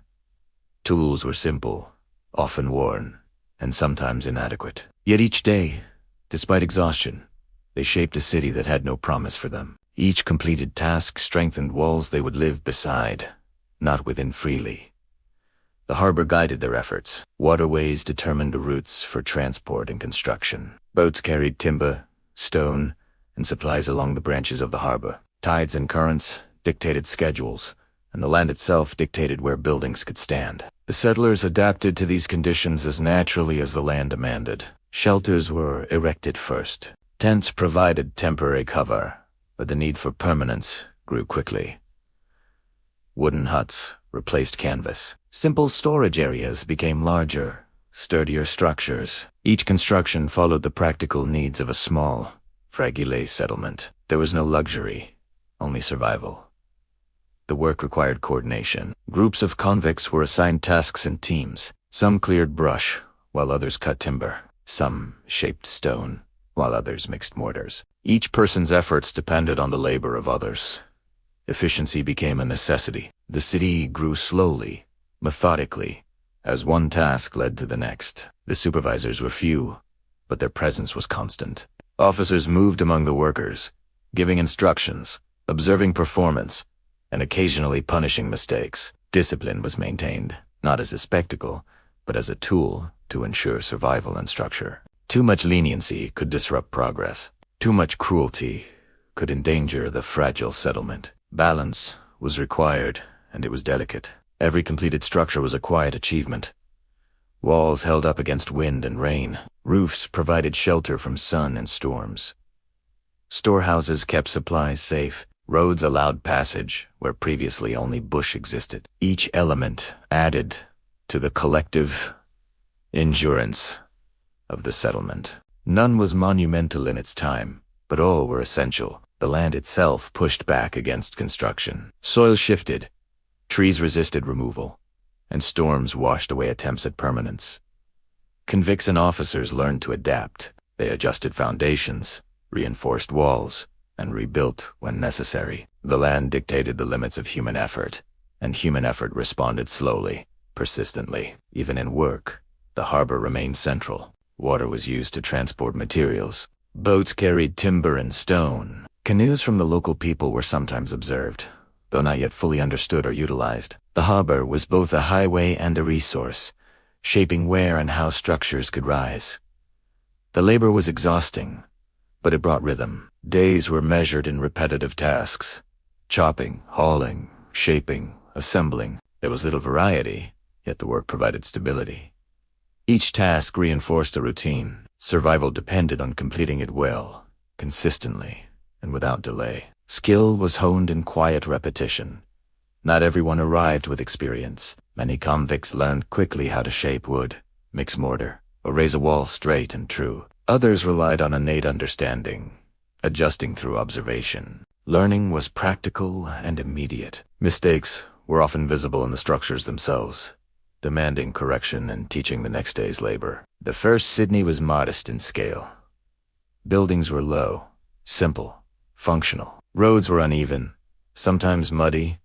Tools were simple, often worn, and sometimes inadequate. Yet each day, despite exhaustion, they shaped a city that had no promise for them. Each completed task strengthened walls they would live beside, not within freely. The harbor guided their efforts. Waterways determined routes for transport and construction. Boats carried timber, stone, and supplies along the branches of the harbor. Tides and currents dictated schedules, and the land itself dictated where buildings could stand. The settlers adapted to these conditions as naturally as the land demanded. Shelters were erected first. Tents provided temporary cover, but the need for permanence grew quickly. Wooden huts replaced canvas. Simple storage areas became larger, sturdier structures. Each construction followed the practical needs of a small, fragile settlement. There was no luxury, only survival. The work required coordination. Groups of convicts were assigned tasks in teams. Some cleared brush, while others cut timber. Some shaped stone, while others mixed mortars. Each person's efforts depended on the labor of others. Efficiency became a necessity. The city grew slowly, methodically, as one task led to the next. The supervisors were few, but their presence was constant. Officers moved among the workers, giving instructions, observing performance, and occasionally punishing mistakes. Discipline was maintained, not as a spectacle, but as a tool to ensure survival and structure. Too much leniency could disrupt progress. Too much cruelty could endanger the fragile settlement. Balance was required, and it was delicate. Every completed structure was a quiet achievement. Walls held up against wind and rain. Roofs provided shelter from sun and storms. Storehouses kept supplies safe. Roads allowed passage where previously only bush existed. Each element added to the collective endurance of the settlement. None was monumental in its time, but all were essential. The land itself pushed back against construction. Soil shifted, trees resisted removal, and storms washed away attempts at permanence. Convicts and officers learned to adapt. They adjusted foundations, reinforced walls, and rebuilt when necessary. The land dictated the limits of human effort, and human effort responded slowly, persistently. Even in work, the harbor remained central. Water was used to transport materials. Boats carried timber and stone. Canoes from the local people were sometimes observed, though not yet fully understood or utilized. The harbor was both a highway and a resource, shaping where and how structures could rise. The labor was exhausting, but it brought rhythm. Days were measured in repetitive tasks: chopping, hauling, shaping, assembling. There was little variety, yet the work provided stability. Each task reinforced a routine. Survival depended on completing it well, consistently, and without delay. Skill was honed in quiet repetition. Not everyone arrived with experience. Many convicts learned quickly how to shape wood, mix mortar, or raise a wall straight and true. Others relied on innate understanding, adjusting through observation. Learning was practical and immediate. Mistakes were often visible in the structures themselves, demanding correction and teaching the next day's labor. The first Sydney was modest in scale. Buildings were low, simple, functional. Roads were uneven, sometimes muddy,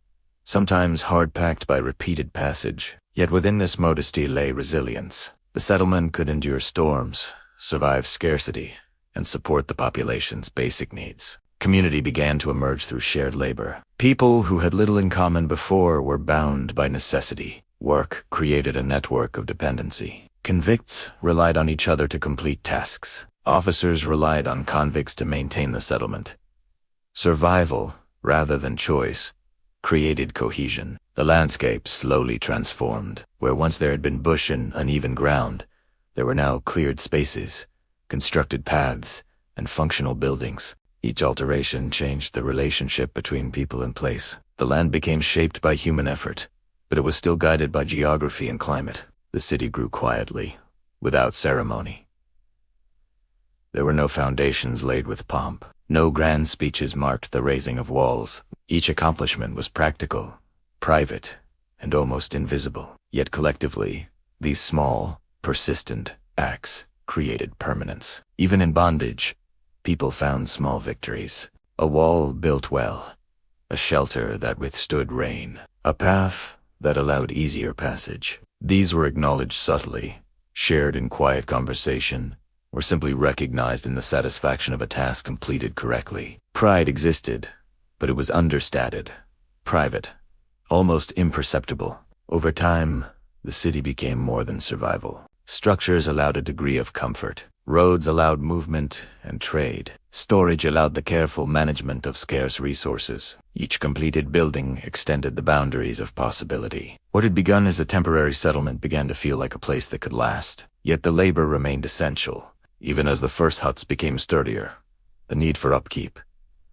sometimes hard-packed by repeated passage. Yet within this modesty lay resilience. The settlement could endure storms, survive scarcity, and support the population's basic needs. Community began to emerge through shared labor. People who had little in common before were bound by necessity. Work created a network of dependency. Convicts relied on each other to complete tasks. Officers relied on convicts to maintain the settlement. Survival, rather than choice, created cohesion. The landscape slowly transformed. Where once there had been bush and uneven ground, there were now cleared spaces, constructed paths, and functional buildings. Each alteration changed the relationship between people and place. The land became shaped by human effort, but it was still guided by geography and climate. The city grew quietly, without ceremony. There were no foundations laid with pomp. No grand speeches marked the raising of walls. Each accomplishment was practical, private, and almost invisible. Yet collectively, these small, persistent acts created permanence. Even in bondage, people found small victories. A wall built well, a shelter that withstood rain, a path that allowed easier passage. These were acknowledged subtly, shared in quiet conversation, or simply recognized in the satisfaction of a task completed correctly. Pride existed, but it was understated, private, almost imperceptible. Over time, the city became more than survival. Structures allowed a degree of comfort. Roads allowed movement and trade. Storage allowed the careful management of scarce resources. Each completed building extended the boundaries of possibility. What had begun as a temporary settlement began to feel like a place that could last. Yet the labor remained essential. Even as the first huts became sturdier, the need for upkeep,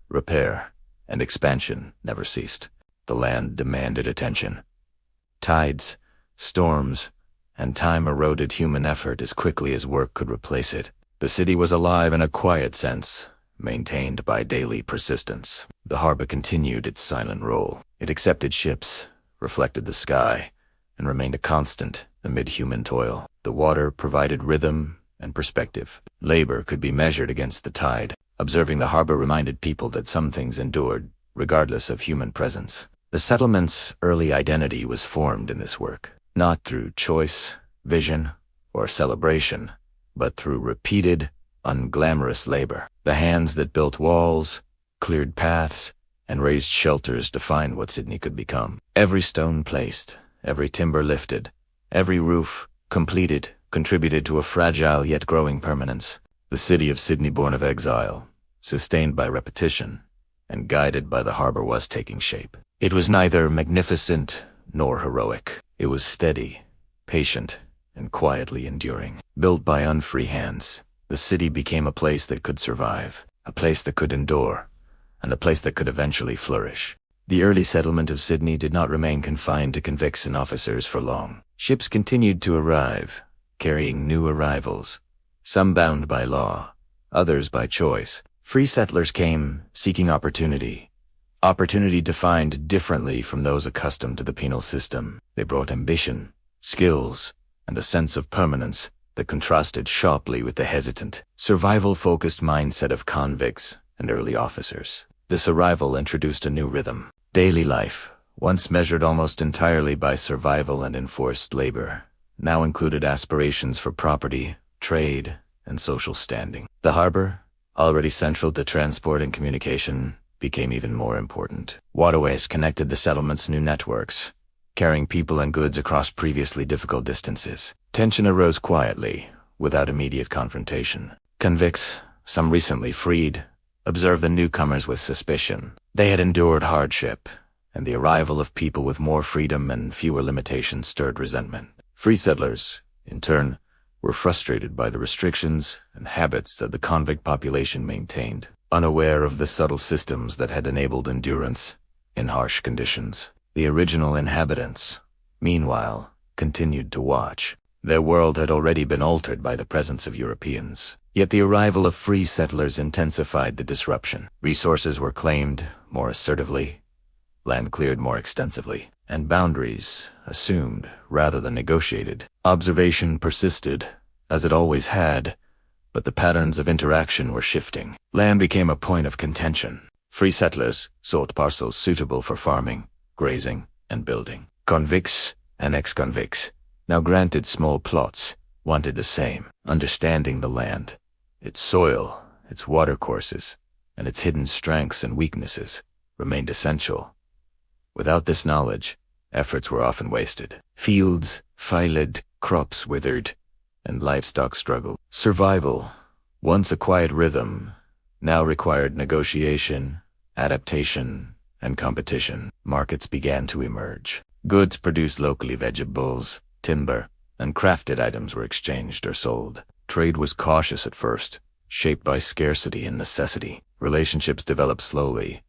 repair, and expansion never ceased. The land demanded attention. Tides, storms, and time eroded human effort as quickly as work could replace it. The city was alive in a quiet sense, maintained by daily persistence. The harbor continued its silent role. It accepted ships, reflected the sky, and remained a constant amid human toil. The water provided rhythm and perspective. Labor could be measured against the tide. Observing the harbor reminded people that some things endured, regardless of human presence. The settlement's early identity was formed in this work, not through choice, vision, or celebration, but through repeated, unglamorous labor. The hands that built walls, cleared paths, and raised shelters defined what Sydney could become. Every stone placed, every timber lifted, every roof completed contributed to a fragile yet growing permanence. The city of Sydney, born of exile, sustained by repetition, and guided by the harbor, was taking shape. It was neither magnificent nor heroic. It was steady, patient, and quietly enduring. Built by unfree hands, the city became a place that could survive, a place that could endure, and a place that could eventually flourish. The early settlement of Sydney did not remain confined to convicts and officers for long. Ships continued to arrive, carrying new arrivals, some bound by law, others by choice. Free settlers came, seeking opportunity defined differently from those accustomed to the penal system. They brought ambition, skills, and a sense of permanence that contrasted sharply with the hesitant, survival-focused mindset of convicts and early officers. This arrival introduced a new rhythm. Daily life, once measured almost entirely by survival and enforced labor, now included aspirations for property, trade, and social standing. The harbor, already central to transport and communication, became even more important. Waterways connected the settlement's new networks, carrying people and goods across previously difficult distances. Tension arose quietly, without immediate confrontation. Convicts, some recently freed, observed the newcomers with suspicion. They had endured hardship, and the arrival of people with more freedom and fewer limitations stirred resentment. Free settlers, in turn, were frustrated by the restrictions and habits that the convict population maintained, unaware of the subtle systems that had enabled endurance in harsh conditions. The original inhabitants, meanwhile, continued to watch. Their world had already been altered by the presence of Europeans. Yet the arrival of free settlers intensified the disruption. Resources were claimed more assertively, land cleared more extensively, and boundaries assumed rather than negotiated. Observation persisted, as it always had, but the patterns of interaction were shifting. Land became a point of contention. Free settlers sought parcels suitable for farming, grazing, and building. Convicts and ex-convicts, now granted small plots, wanted the same. Understanding the land, its soil, its watercourses, and its hidden strengths and weaknesses remained essential. Without this knowledge, efforts were often wasted. Fields filed, crops withered, and livestock struggled. Survival, once a quiet rhythm, now required negotiation, adaptation, and competition. Markets began to emerge. Goods produced locally, vegetables, timber, and crafted items were exchanged or sold. Trade was cautious at first, shaped by scarcity and necessity. Relationships developed slowly,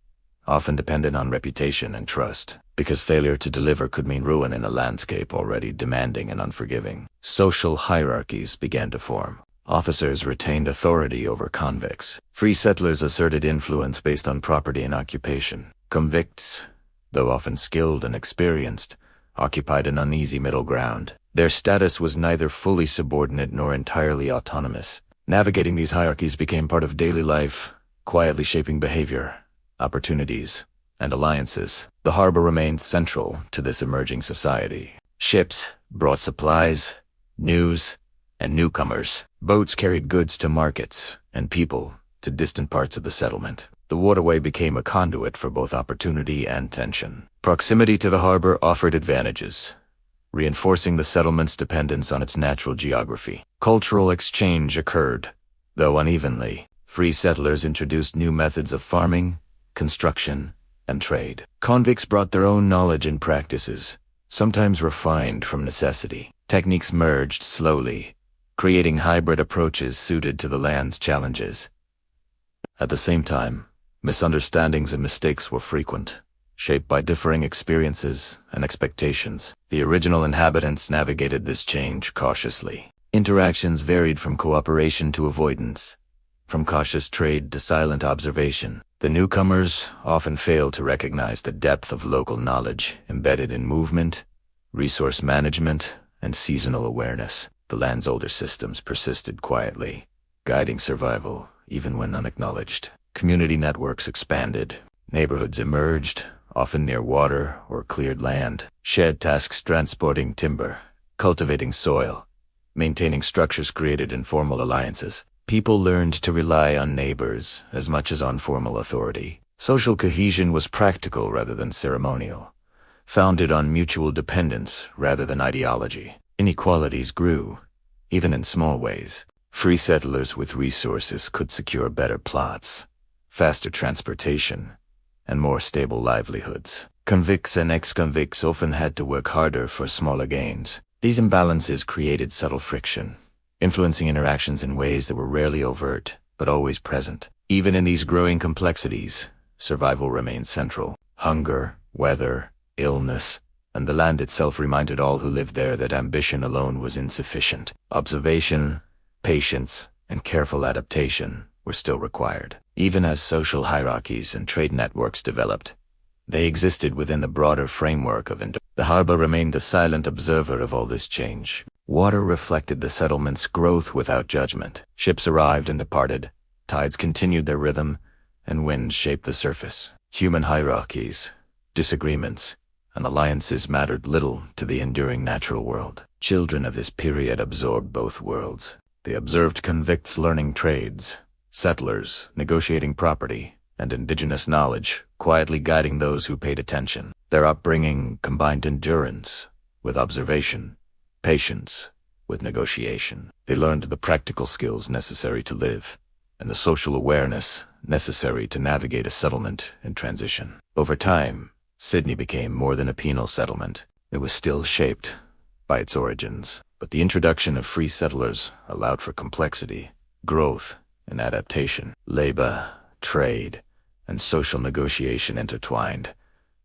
often dependent on reputation and trust, because failure to deliver could mean ruin in a landscape already demanding and unforgiving. Social hierarchies began to form. Officers retained authority over convicts. Free settlers asserted influence based on property and occupation. Convicts, though often skilled and experienced, occupied an uneasy middle ground. Their status was neither fully subordinate nor entirely autonomous. Navigating these hierarchies became part of daily life, quietly shaping behavior, opportunities, and alliances. The harbor remained central to this emerging society. Ships brought supplies, news, and newcomers. Boats carried goods to markets, and people to distant parts of the settlement. The waterway became a conduit for both opportunity and tension. Proximity to the harbor offered advantages, reinforcing the settlement's dependence on its natural geography. Cultural exchange occurred, though unevenly. Free settlers introduced new methods of farming, construction, and trade. Convicts brought their own knowledge and practices, sometimes refined from necessity. Techniques merged slowly, creating hybrid approaches suited to the land's challenges. At the same time, misunderstandings and mistakes were frequent. shaped by differing experiences and expectations. The original inhabitants navigated this change cautiously. Interactions varied from cooperation to avoidance, from cautious trade to silent observation. The newcomers often failed to recognize the depth of local knowledge embedded in movement, resource management, and seasonal awareness. The land's older systems persisted quietly, guiding survival even when unacknowledged. Community networks expanded. Neighborhoods emerged, often near water or cleared land. Shared tasks transporting timber, cultivating soil, maintaining structures created informal alliances. People learned to rely on neighbors as much as on formal authority. Social cohesion was practical rather than ceremonial, founded on mutual dependence rather than ideology. Inequalities grew, even in small ways. Free settlers with resources could secure better plots, faster transportation, and more stable livelihoods. Convicts and ex-convicts often had to work harder for smaller gains. These imbalances created subtle friction, influencing interactions in ways that were rarely overt, but always present. Even in these growing complexities, survival remained central. Hunger, weather, illness, and the land itself reminded all who lived there that ambition alone was insufficient. Observation, patience, and careful adaptation were still required. Even as social hierarchies and trade networks developed, they existed within the broader framework of endurance. The harbor remained a silent observer of all this change. Water reflected the settlement's growth without judgment. Ships arrived and departed, tides continued their rhythm, and winds shaped the surface. Human hierarchies, disagreements, and alliances mattered little to the enduring natural world. Children of this period absorbed both worlds. They observed convicts learning trades, settlers negotiating property, and indigenous knowledge quietly guiding those who paid attention. Their upbringing combined endurance with observation, patience with negotiation. They learned the practical skills necessary to live, and the social awareness necessary to navigate a settlement in transition. Over time, Sydney became more than a penal settlement. It was still shaped by its origins, but the introduction of free settlers allowed for complexity, growth, and adaptation. Labor, trade, and social negotiation intertwined,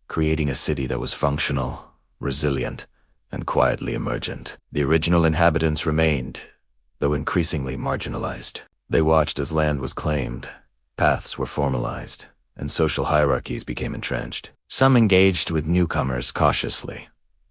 creating a city that was functional, resilient, and quietly emergent. The original inhabitants remained, though increasingly marginalized. They watched as land was claimed, paths were formalized, and social hierarchies became entrenched. Some engaged with newcomers cautiously.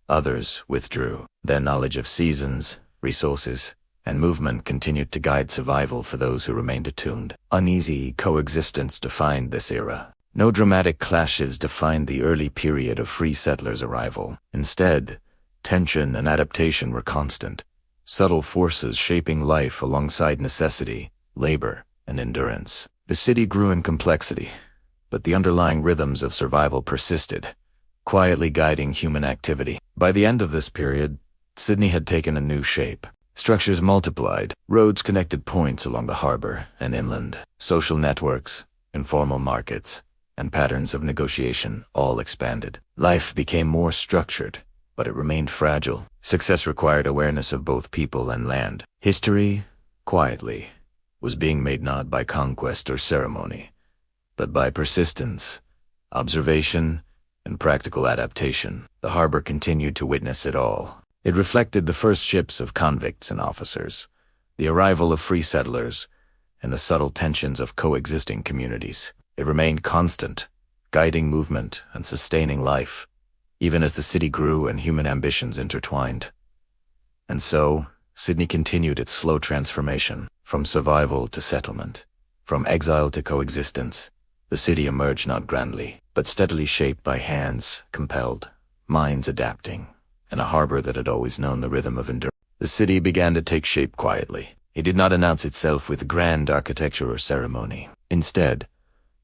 Others withdrew. Their knowledge of seasons, resources, and movement continued to guide survival for those who remained attuned. Uneasy coexistence defined this era. No dramatic clashes defined the early period of free settlers' arrival. Instead, tension and adaptation were constant, subtle forces shaping life alongside necessity, labor, and endurance. The city grew in complexity, but the underlying rhythms of survival persisted, quietly guiding human activity. By the end of this period, Sydney had taken a new shape. Structures multiplied, roads connected points along the harbor and inland. Social networks, informal markets, and patterns of negotiation all expanded. Life became more structured, but it remained fragile. Success required awareness of both people and land. History, quietly, was being made not by conquest or ceremony, but by persistence, observation, and practical adaptation. The harbor continued to witness it all. It reflected the first ships of convicts and officers, the arrival of free settlers, and the subtle tensions of coexisting communities. It remained constant, guiding movement and sustaining life, even as the city grew and human ambitions intertwined. And so, Sydney continued its slow transformation, from survival to settlement, from exile to coexistence. The city emerged not grandly, but steadily shaped by hands compelled, minds adapting, and a harbor that had always known the rhythm of endurance. The city began to take shape quietly. It did not announce itself with grand architecture or ceremony. Instead,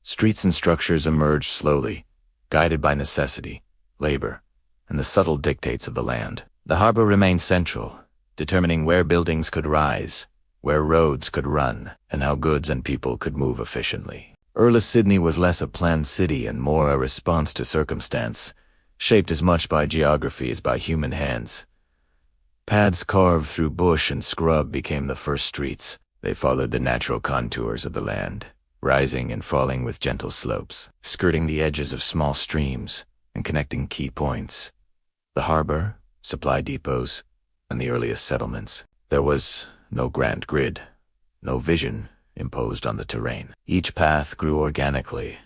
streets and structures emerged slowly, guided by necessity, labor, and the subtle dictates of the land. The harbor remained central, determining where buildings could rise, where roads could run, and how goods and people could move efficiently. Early Sydney was less a planned city and more a response to circumstance, shaped as much by geography as by human hands. Paths carved through bush and scrub became the first streets. They followed the natural contours of the land, rising and falling with gentle slopes, skirting the edges of small streams and connecting key points. The harbor, supply depots, and the earliest settlements. There was no grand grid, no vision imposed on the terrain. Each path grew organically,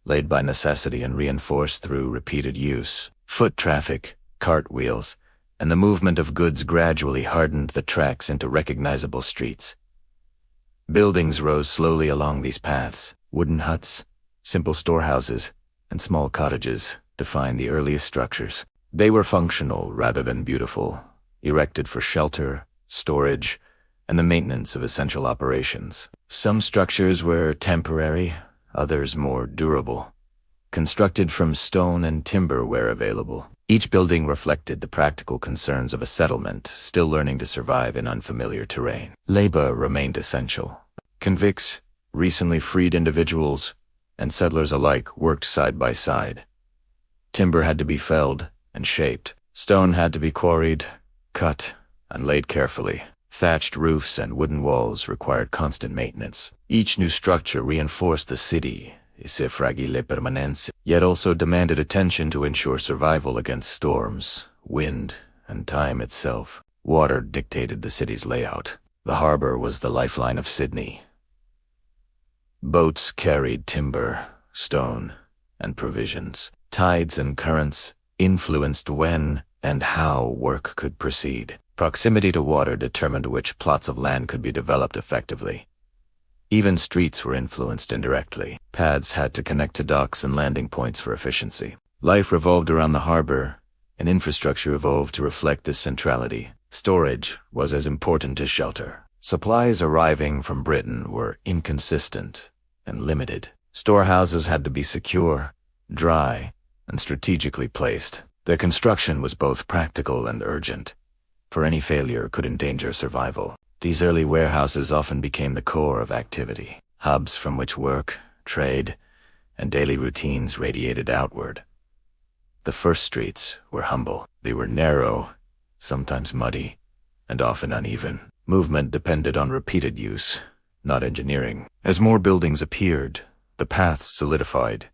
laid by necessity and reinforced through repeated use. Foot traffic, cartwheels, and the movement of goods gradually hardened the tracks into recognizable streets. Buildings rose slowly along these paths. Wooden huts, simple storehouses, and small cottages defined the earliest structures. They were functional rather than beautiful, erected for shelter, storage, and the maintenance of essential operations. Some structures were temporary, others more durable, constructed from stone and timber where available. Each building reflected the practical concerns of a settlement still learning to survive in unfamiliar terrain. Labor remained essential. Convicts, recently freed individuals, and settlers alike worked side by side. Timber had to be felled and shaped. Stone had to be quarried, cut, and laid carefully. Thatched roofs and wooden walls required constant maintenance. Each new structure reinforced the city, esse fragile permanenza, yet also demanded attention to ensure survival against storms, wind, and time itself. Water dictated the city's layout. The harbor was the lifeline of Sydney. Boats carried timber, stone, and provisions. Tides and currents influenced when and how work could proceed. Proximity to water determined which plots of land could be developed effectively. Even streets were influenced indirectly. Paths had to connect to docks and landing points for efficiency. Life revolved around the harbor, and infrastructure evolved to reflect this centrality. Storage was as important as shelter. Supplies arriving from Britain were inconsistent and limited. Storehouses had to be secure, dry, and strategically placed. Their construction was both practical and urgent, for any failure could endanger survival. These early warehouses often became the core of activity, hubs from which work, trade, and daily routines radiated outward. The first streets were humble. They were narrow, sometimes muddy, and often uneven. Movement depended on repeated use, not engineering. As more buildings appeared, the paths solidified,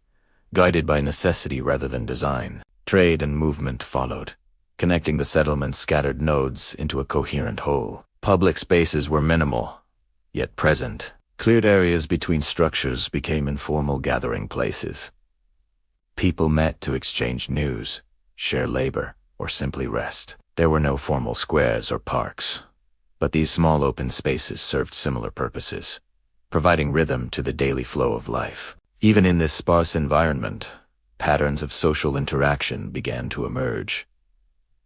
guided by necessity rather than design. Trade and movement followed, connecting the settlement's scattered nodes into a coherent whole. Public spaces were minimal, yet present. Cleared areas between structures became informal gathering places. People met to exchange news, share labor, or simply rest. There were no formal squares or parks, but these small open spaces served similar purposes, providing rhythm to the daily flow of life. Even in this sparse environment, patterns of social interaction began to emerge.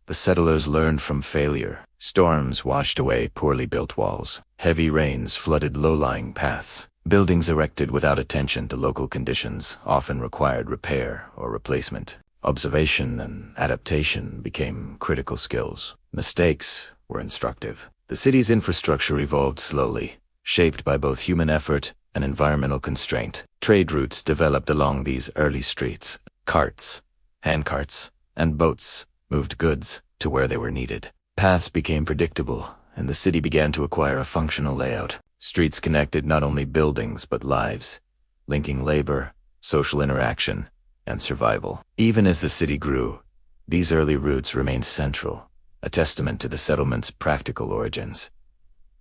The settlers learned from failure. Storms washed away poorly built walls. Heavy rains flooded low-lying paths. Buildings erected without attention to local conditions often required repair or replacement. Observation and adaptation became critical skills. Mistakes were instructive. The city's infrastructure evolved slowly, shaped by both human effort and environmental constraint. Trade routes developed along these early streets. Carts, handcarts, and boats moved goods to where they were needed. Paths became predictable, and the city began to acquire a functional layout. Streets connected not only buildings but lives, linking labor, social interaction, and survival. Even as the city grew, these early routes remained central, a testament to the settlement's practical origins.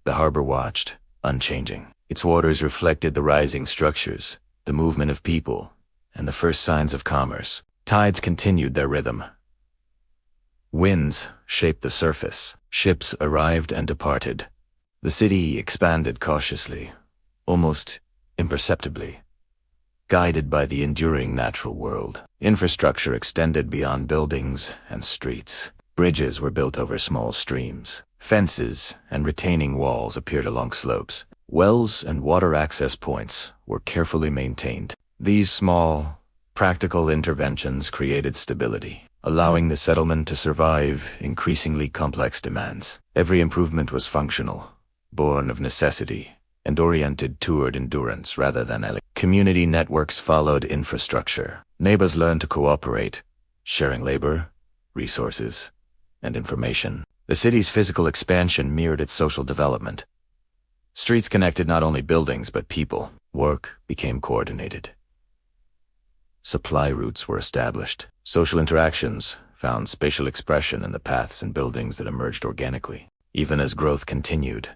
The harbor watched, unchanging. Its waters reflected the rising structures, the movement of people, and the first signs of commerce. Tides continued their rhythm. Winds shaped the surface. Ships arrived and departed. The city expanded cautiously, almost imperceptibly, guided by the enduring natural world. Infrastructure extended beyond buildings and streets. Bridges were built over small streams. Fences and retaining walls appeared along slopes. Wells and water access points were carefully maintained. These small, practical interventions created stability, allowing the settlement to survive increasingly complex demands. Every improvement was functional, born of necessity, and oriented toward endurance rather than Community networks followed infrastructure. Neighbors learned to cooperate, sharing labor, resources, and information. The city's physical expansion mirrored its social development. Streets connected not only buildings but people. Work became coordinated. Supply routes were established. Social interactions found spatial expression in the paths and buildings that emerged organically. Even as growth continued,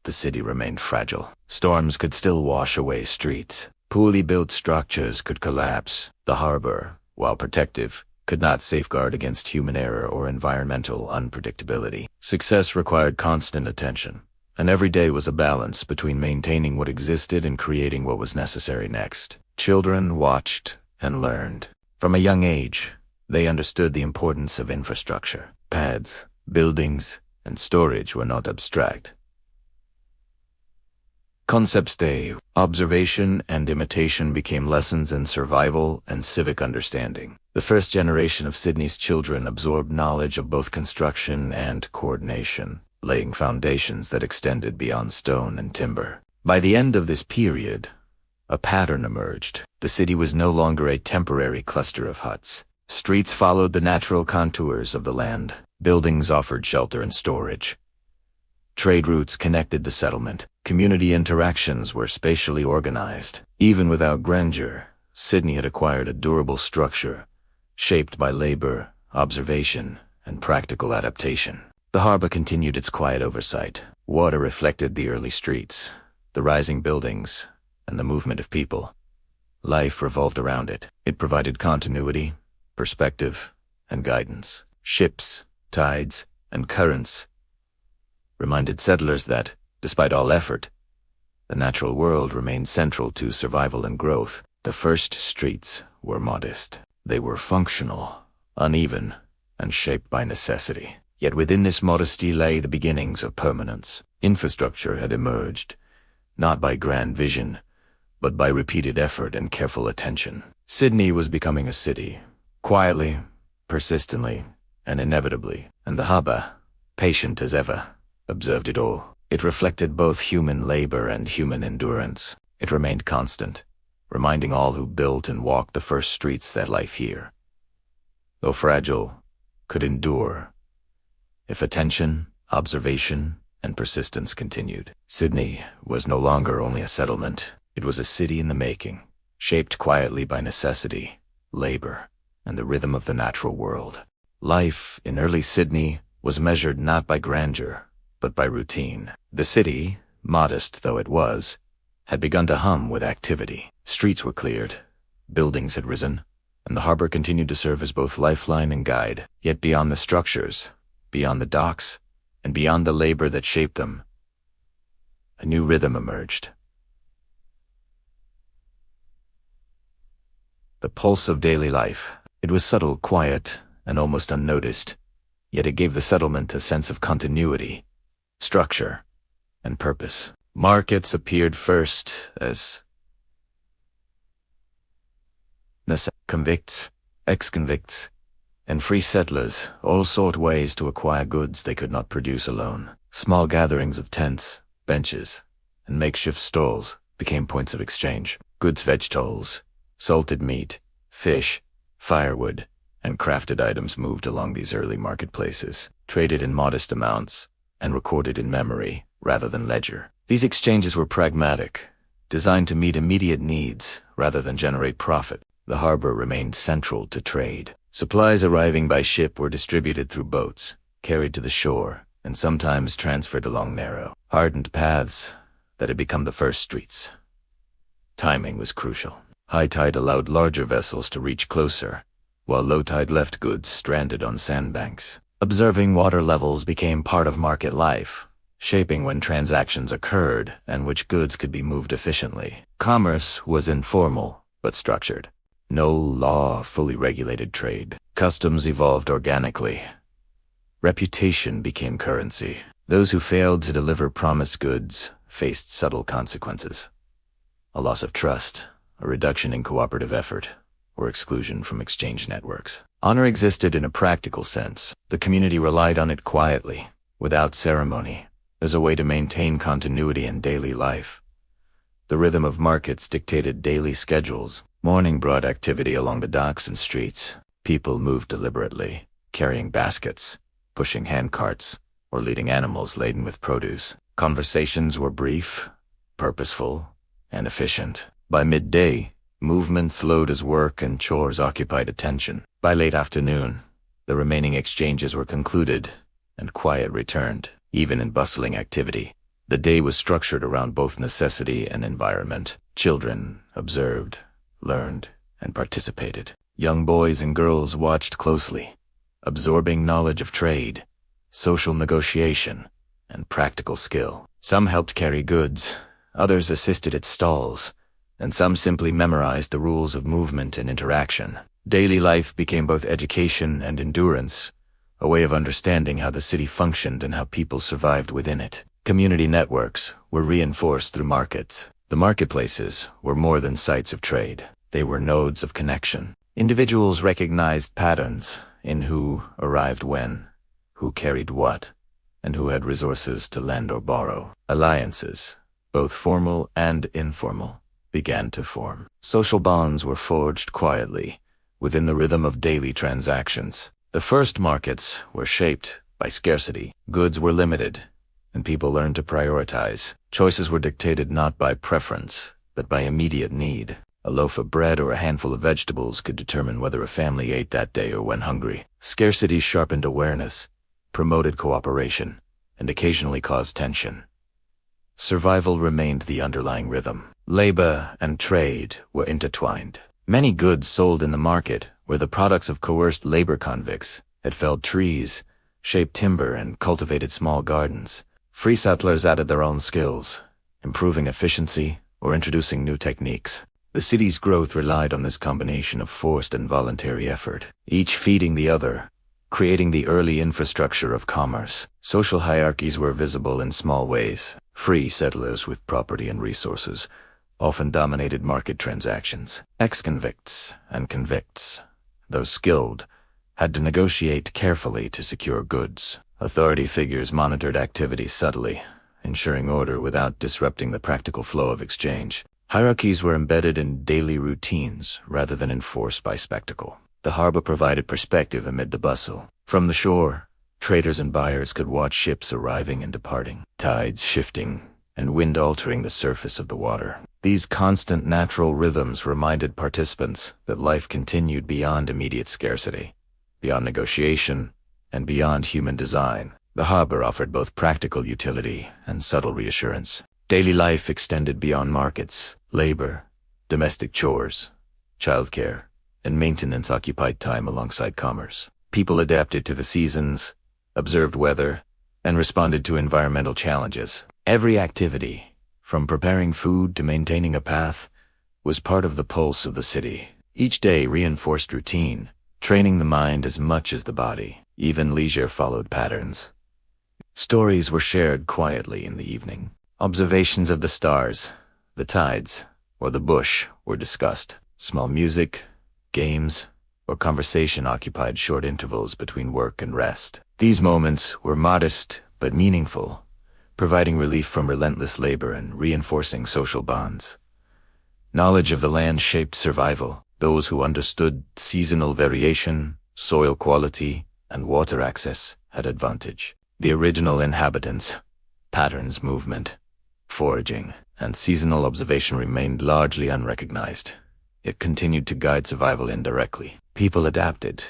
the city remained fragile. Storms could still wash away streets. Poorly built structures could collapse. The harbor, while protective, could not safeguard against human error or environmental unpredictability. Success required constant attention, and every day was a balance between maintaining what existed and creating what was necessary next. Children watched and learned. From a young age, they understood the importance of infrastructure. Paths, buildings, and storage were not abstract. Concepts de observation and imitation became lessons in survival and civic understanding. The first generation of Sydney's children absorbed knowledge of both construction and coordination, laying foundations that extended beyond stone and timber. By the end of this period, a pattern emerged. The city was no longer a temporary cluster of huts. Streets followed the natural contours of the land. Buildings offered shelter and storage. Trade routes connected the settlement. Community interactions were spatially organized. Even without grandeur, Sydney had acquired a durable structure, shaped by labor, observation, and practical adaptation. The harbor continued its quiet oversight. Water reflected the early streets, the rising buildings, and the movement of people. Life revolved around it. It provided continuity, perspective, and guidance. Ships, tides, and currents reminded settlers that, despite all effort, the natural world remained central to survival and growth. The first streets were modest. They were functional, uneven, and shaped by necessity. Yet within this modesty lay the beginnings of permanence. Infrastructure had emerged, not by grand vision, but by repeated effort and careful attention. Sydney was becoming a city, quietly, persistently, and inevitably, and the harbor, patient as ever, observed it all. It reflected both human labor and human endurance. It remained constant, reminding all who built and walked the first streets that life here, though fragile, could endure if attention, observation, and persistence continued. Sydney was no longer only a settlement. It was a city in the making, shaped quietly by necessity, labor, and the rhythm of the natural world. Life in early Sydney was measured not by grandeur, but by routine. The city, modest though it was, had begun to hum with activity. Streets were cleared, buildings had risen, and the harbor continued to serve as both lifeline and guide. Yet beyond the structures, beyond the docks, and beyond the labor that shaped them, a new rhythm emerged. The pulse of daily life. It was subtle, quiet, and almost unnoticed, yet it gave the settlement a sense of continuity, structure, and purpose. Markets appeared first as convicts, ex-convicts, and free settlers all sought ways to acquire goods they could not produce alone. Small gatherings of tents, benches, and makeshift stalls became points of exchange. Goods, vegetables, salted meat, fish, firewood, and crafted items moved along these early marketplaces, traded in modest amounts, and recorded in memory rather than ledger. These exchanges were pragmatic, designed to meet immediate needs rather than generate profit. The harbor remained central to trade. Supplies arriving by ship were distributed through boats, carried to the shore, and sometimes transferred along narrow, hardened paths that had become the first streets. Timing was crucial. High tide allowed larger vessels to reach closer, while low tide left goods stranded on sandbanks. Observing water levels became part of market life, shaping when transactions occurred and which goods could be moved efficiently. Commerce was informal but structured. No law fully regulated trade. Customs evolved organically. Reputation became currency. Those who failed to deliver promised goods faced subtle consequences. A loss of trust, a reduction in cooperative effort, or exclusion from exchange networks. Honor existed in a practical sense. The community relied on it quietly, without ceremony, as a way to maintain continuity in daily life. The rhythm of markets dictated daily schedules. Morning brought activity along the docks and streets. People moved deliberately, carrying baskets, pushing handcarts, or leading animals laden with produce. Conversations were brief, purposeful, and efficient. By midday, movement slowed as work and chores occupied attention. By late afternoon, the remaining exchanges were concluded, and quiet returned, even in bustling activity. The day was structured around both necessity and environment. Children observed, learned, and participated. Young boys and girls watched closely, absorbing knowledge of trade, social negotiation, and practical skill. Some helped carry goods, others assisted at stalls, and some simply memorized the rules of movement and interaction. Daily life became both education and endurance, a way of understanding how the city functioned and how people survived within it. Community networks were reinforced through markets. The marketplaces were more than sites of trade. They were nodes of connection. Individuals recognized patterns in who arrived when, who carried what, and who had resources to lend or borrow. Alliances, both formal and informal, began to form. Social bonds were forged quietly, within the rhythm of daily transactions. The first markets were shaped by scarcity. Goods were limited, and people learned to prioritize. Choices were dictated not by preference, but by immediate need. A loaf of bread or a handful of vegetables could determine whether a family ate that day or went hungry. Scarcity sharpened awareness, promoted cooperation, and occasionally caused tension. Survival remained the underlying rhythm. Labor and trade were intertwined. Many goods sold in the market were the products of coerced labor convicts, had felled trees, shaped timber, and cultivated small gardens. Free settlers added their own skills, improving efficiency or introducing new techniques. The city's growth relied on this combination of forced and voluntary effort, each feeding the other, creating the early infrastructure of commerce. Social hierarchies were visible in small ways. Free settlers with property and resources often dominated market transactions. Ex-convicts and convicts, though skilled, had to negotiate carefully to secure goods. Authority figures monitored activity subtly, ensuring order without disrupting the practical flow of exchange. Hierarchies were embedded in daily routines rather than enforced by spectacle. The harbor provided perspective amid the bustle. From the shore, traders and buyers could watch ships arriving and departing, tides shifting, and wind altering the surface of the water. These constant natural rhythms reminded participants that life continued beyond immediate scarcity, beyond negotiation, and beyond human design. The harbor offered both practical utility and subtle reassurance. Daily life extended beyond markets. Labor, domestic chores, childcare, and maintenance occupied time alongside commerce. People adapted to the seasons, observed weather, and responded to environmental challenges. Every activity, from preparing food to maintaining a path, was part of the pulse of the city. Each day reinforced routine, training the mind as much as the body. Even leisure followed patterns. Stories were shared quietly in the evening. Observations of the stars, the tides, or the bush were discussed. Small music, games, or conversation occupied short intervals between work and rest. These moments were modest but meaningful, providing relief from relentless labor and reinforcing social bonds. Knowledge of the land shaped survival. Those who understood seasonal variation, soil quality, and water access had advantage. The original inhabitants, patterns, movement, foraging, and seasonal observation remained largely unrecognized. It continued to guide survival indirectly. People adapted,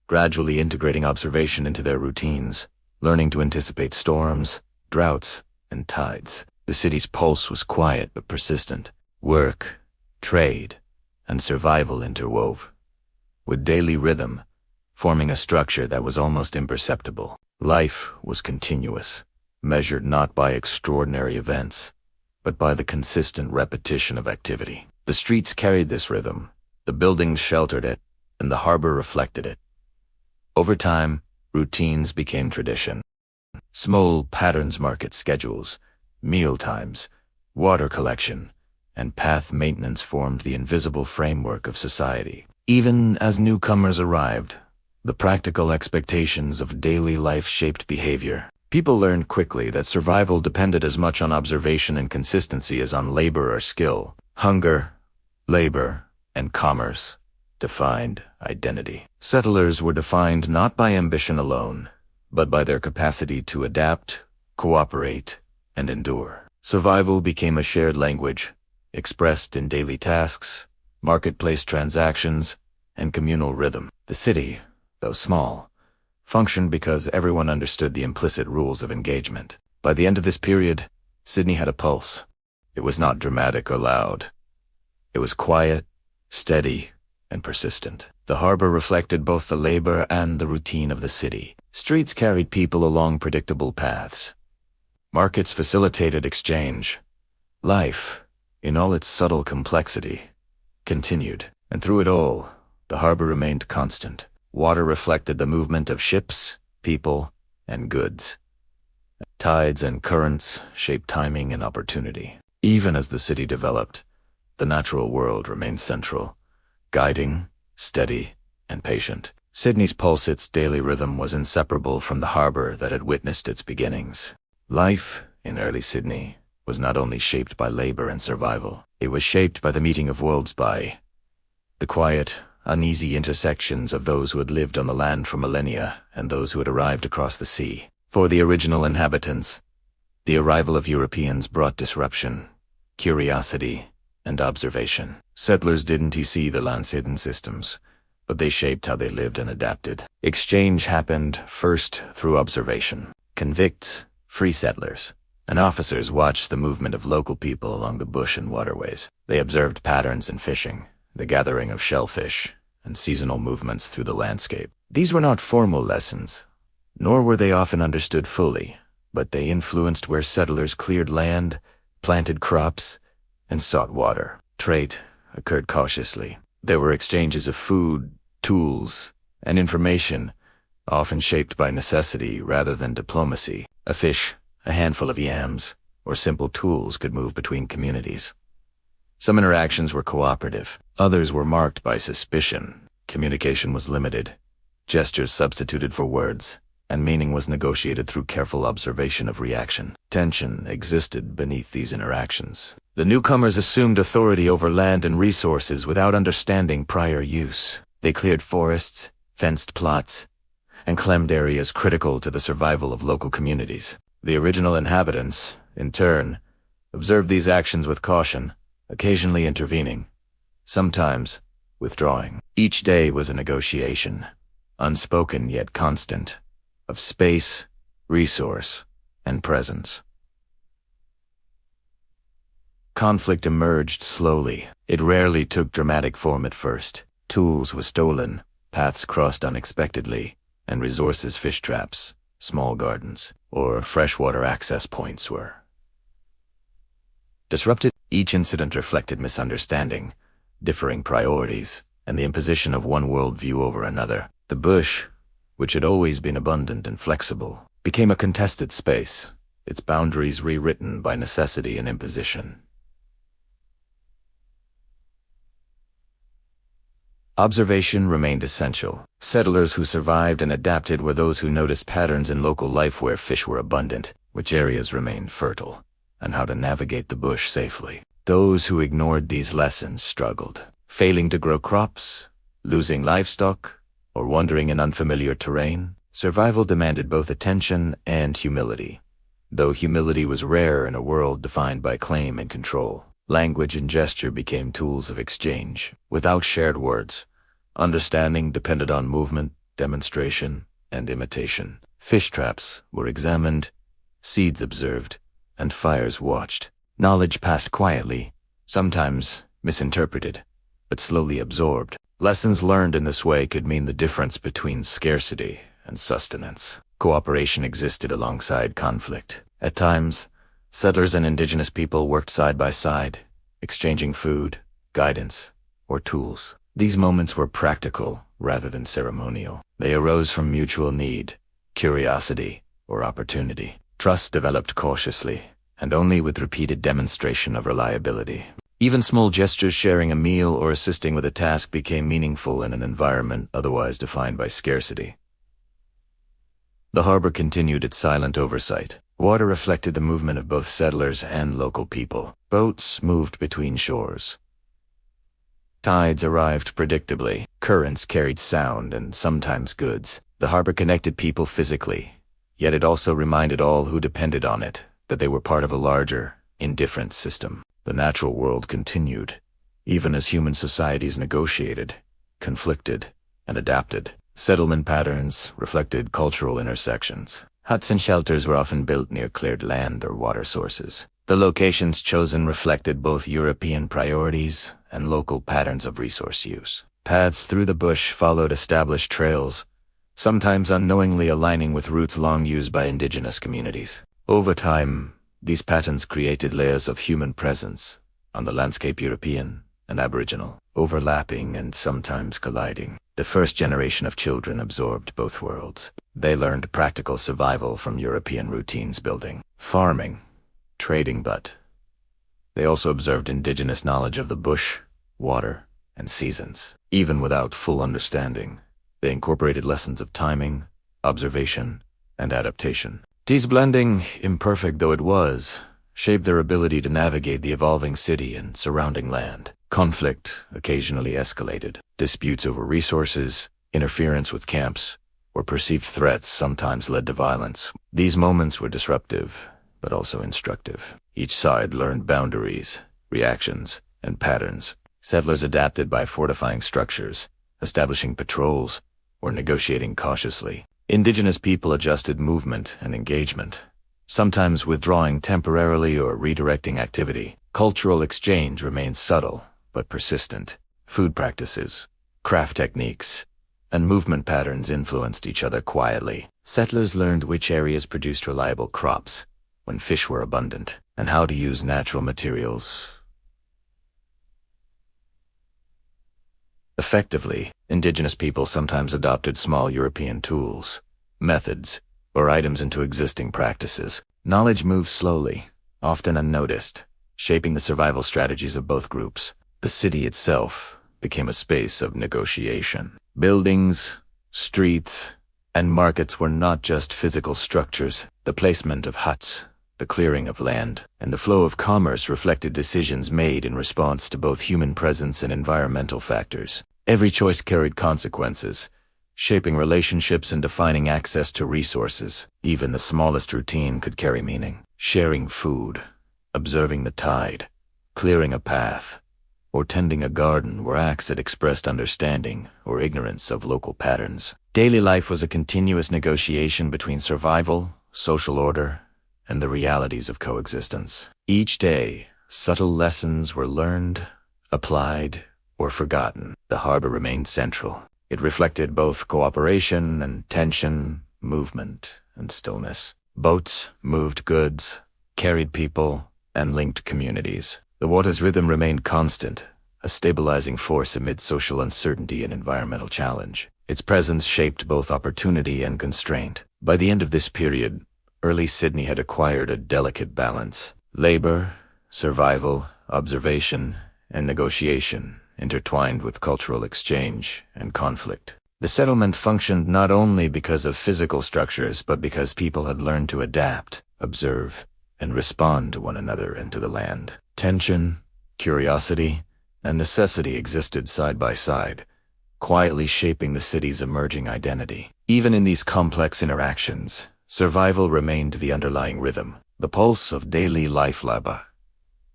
gradually integrating observation into their routines, learning to anticipate storms, droughts, and tides. The city's pulse was quiet but persistent. Work, trade, and survival interwove, with daily rhythm, forming a structure that was almost imperceptible. Life was continuous, measured not by extraordinary events, but by the consistent repetition of activity. The streets carried this rhythm, the buildings sheltered it, and the harbor reflected it. Over time, routines became tradition. Small patterns market schedules, meal times, water collection, and path maintenance formed the invisible framework of society. Even as newcomers arrived, the practical expectations of daily life shaped behavior. People learned quickly that survival depended as much on observation and consistency as on labor or skill. Hunger, labor, and commerce defined identity. Settlers were defined not by ambition alone, but by their capacity to adapt, cooperate, and endure. Survival became a shared language, expressed in daily tasks, marketplace transactions, and communal rhythm. The city, though small, functioned because everyone understood the implicit rules of engagement. By the end of this period, Sydney had a pulse. It was not dramatic or loud. It was quiet, steady, and persistent. The harbor reflected both the labor and the routine of the city. Streets carried people along predictable paths. Markets facilitated exchange. Life, in all its subtle complexity, continued. And through it all, the harbor remained constant. Water reflected the movement of ships, people, and goods. Tides and currents shaped timing and opportunity. Even as the city developed, the natural world remained central, guiding, steady, and patient. Sydney's pulse, its daily rhythm, was inseparable from the harbor that had witnessed its beginnings. Life in early Sydney was not only shaped by labor and survival, it was shaped by the meeting of worlds, by the quiet, uneasy intersections of those who had lived on the land for millennia and those who had arrived across the sea. For the original inhabitants, the arrival of Europeans brought disruption, curiosity, and observation. Settlers didn't see the land's hidden systems, but they shaped how they lived and adapted. Exchange happened first through observation. Convicts, free settlers, and officers watched the movement of local people along the bush and waterways. They observed patterns in fishing, the gathering of shellfish, and seasonal movements through the landscape. These were not formal lessons, nor were they often understood fully, but they influenced where settlers cleared land, planted crops, and sought water. Trade occurred cautiously. There were exchanges of food, tools, and information, often shaped by necessity rather than diplomacy. A fish, a handful of yams, or simple tools could move between communities. Some interactions were cooperative. Others were marked by suspicion. Communication was limited, gestures substituted for words, and meaning was negotiated through careful observation of reaction. Tension existed beneath these interactions. The newcomers assumed authority over land and resources without understanding prior use. They cleared forests, fenced plots, and claimed areas critical to the survival of local communities. The original inhabitants, in turn, observed these actions with caution, occasionally intervening, sometimes withdrawing. Each day was a negotiation, unspoken yet constant, of space, resource, and presence. Conflict emerged slowly. It rarely took dramatic form at first. Tools were stolen, paths crossed unexpectedly, and resources, fish traps, small gardens, or freshwater access points were disrupted. Each incident reflected misunderstanding, differing priorities, and the imposition of one worldview over another. The bush, which had always been abundant and flexible, became a contested space, its boundaries rewritten by necessity and imposition. Observation remained essential. Settlers who survived and adapted were those who noticed patterns in local life, where fish were abundant, which areas remained fertile, and how to navigate the bush safely. Those who ignored these lessons struggled, failing to grow crops, losing livestock, or wandering in unfamiliar terrain. Survival demanded both attention and humility, though humility was rare in a world defined by claim and control. Language and gesture became tools of exchange. Without shared words, understanding depended on movement, demonstration, and imitation. Fish traps were examined, seeds observed, and fires watched. Knowledge passed quietly, sometimes misinterpreted, but slowly absorbed. Lessons learned in this way could mean the difference between scarcity and sustenance. Cooperation existed alongside conflict. At times, settlers and indigenous people worked side by side, exchanging food, guidance, or tools. These moments were practical rather than ceremonial. They arose from mutual need, curiosity, or opportunity. Trust developed cautiously, and only with repeated demonstration of reliability. Even small gestures, sharing a meal or assisting with a task, became meaningful in an environment otherwise defined by scarcity. The harbor continued its silent oversight. Water reflected the movement of both settlers and local people. Boats moved between shores. Tides arrived predictably. Currents carried sound and sometimes goods. The harbor connected people physically, yet it also reminded all who depended on it that they were part of a larger, indifferent system. The natural world continued, even as human societies negotiated, conflicted, and adapted. Settlement patterns reflected cultural intersections. Huts and shelters were often built near cleared land or water sources. The locations chosen reflected both European priorities and local patterns of resource use. Paths through the bush followed established trails, sometimes unknowingly aligning with routes long used by indigenous communities. Over time, these patterns created layers of human presence on the landscape, European and Aboriginal, overlapping and sometimes colliding. The first generation of children absorbed both worlds. They learned practical survival from European routines, building, farming, trading, but they also observed indigenous knowledge of the bush, water, and seasons. Even without full understanding, they incorporated lessons of timing, observation, and adaptation. This blending, imperfect though it was, shaped their ability to navigate the evolving city and surrounding land. Conflict occasionally escalated. Disputes over resources, interference with camps, or perceived threats sometimes led to violence. These moments were disruptive, but also instructive. Each side learned boundaries, reactions, and patterns. Settlers adapted by fortifying structures, establishing patrols, or negotiating cautiously. Indigenous people adjusted movement and engagement, sometimes withdrawing temporarily or redirecting activity. Cultural exchange remained subtle but persistent. Food practices, craft techniques, and movement patterns influenced each other quietly. Settlers learned which areas produced reliable crops when fish were abundant, and how to use natural materials effectively. Indigenous people sometimes adopted small European tools, methods, or items into existing practices. Knowledge moved slowly, often unnoticed, shaping the survival strategies of both groups. The city itself became a space of negotiation. Buildings, streets, and markets were not just physical structures. The placement of huts, the clearing of land, and the flow of commerce reflected decisions made in response to both human presence and environmental factors. Every choice carried consequences, shaping relationships and defining access to resources. Even the smallest routine could carry meaning. Sharing food, observing the tide, clearing a path, or tending a garden were acts that expressed understanding or ignorance of local patterns. Daily life was a continuous negotiation between survival, social order, and the realities of coexistence. Each day, subtle lessons were learned, applied, or forgotten. The harbor remained central. It reflected both cooperation and tension, movement and stillness. Boats moved goods, carried people, and linked communities. The water's rhythm remained constant, a stabilizing force amid social uncertainty and environmental challenge. Its presence shaped both opportunity and constraint. By the end of this period, early Sydney had acquired a delicate balance. Labor, survival, observation, and negotiation intertwined with cultural exchange and conflict. The settlement functioned not only because of physical structures, but because people had learned to adapt, observe, and respond to one another and to the land. Tension, curiosity, and necessity existed side by side, quietly shaping the city's emerging identity. Even in these complex interactions, survival remained the underlying rhythm. The pulse of daily life, labor,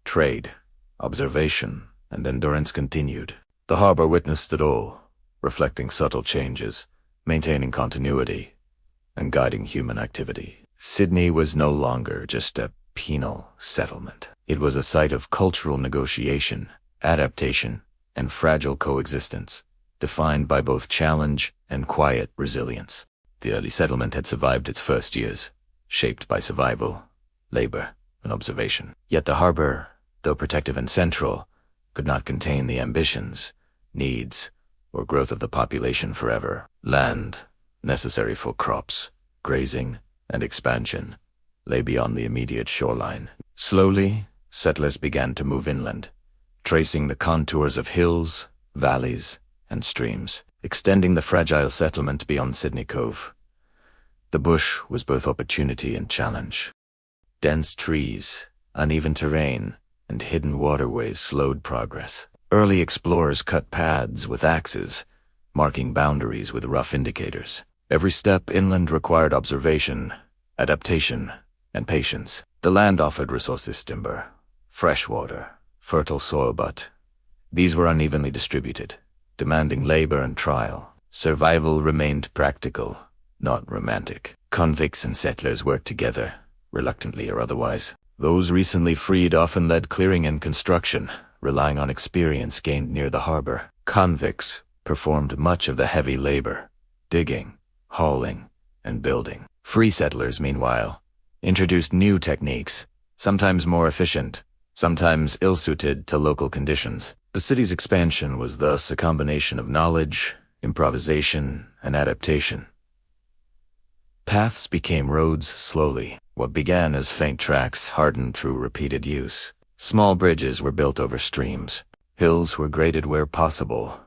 trade, observation, and endurance continued. The harbor witnessed it all, reflecting subtle changes, maintaining continuity, and guiding human activity. Sydney was no longer just a penal settlement. It was a site of cultural negotiation, adaptation, and fragile coexistence, defined by both challenge and quiet resilience. The early settlement had survived its first years, shaped by survival, labor, and observation. Yet the harbor, though protective and central, could not contain the ambitions, needs, or growth of the population forever. Land, necessary for crops, grazing, and expansion, lay beyond the immediate shoreline. Slowly, settlers began to move inland, tracing the contours of hills, valleys, and streams, extending the fragile settlement beyond Sydney Cove. The bush was both opportunity and challenge. Dense trees, uneven terrain, and hidden waterways slowed progress. Early explorers cut paths with axes, marking boundaries with rough indicators. Every step inland required observation, adaptation, and patience. The land offered resources: timber, fresh water, fertile soil, but these were unevenly distributed, demanding labor and trial. Survival remained practical, not romantic. Convicts and settlers worked together, reluctantly or otherwise. Those recently freed often led clearing and construction, relying on experience gained near the harbor. Convicts performed much of the heavy labor, digging, hauling, and building. Free settlers, meanwhile, introduced new techniques, sometimes more efficient, sometimes ill-suited to local conditions. The city's expansion was thus a combination of knowledge, improvisation, and adaptation. Paths became roads slowly. What began as faint tracks hardened through repeated use. Small bridges were built over streams. Hills were graded where possible,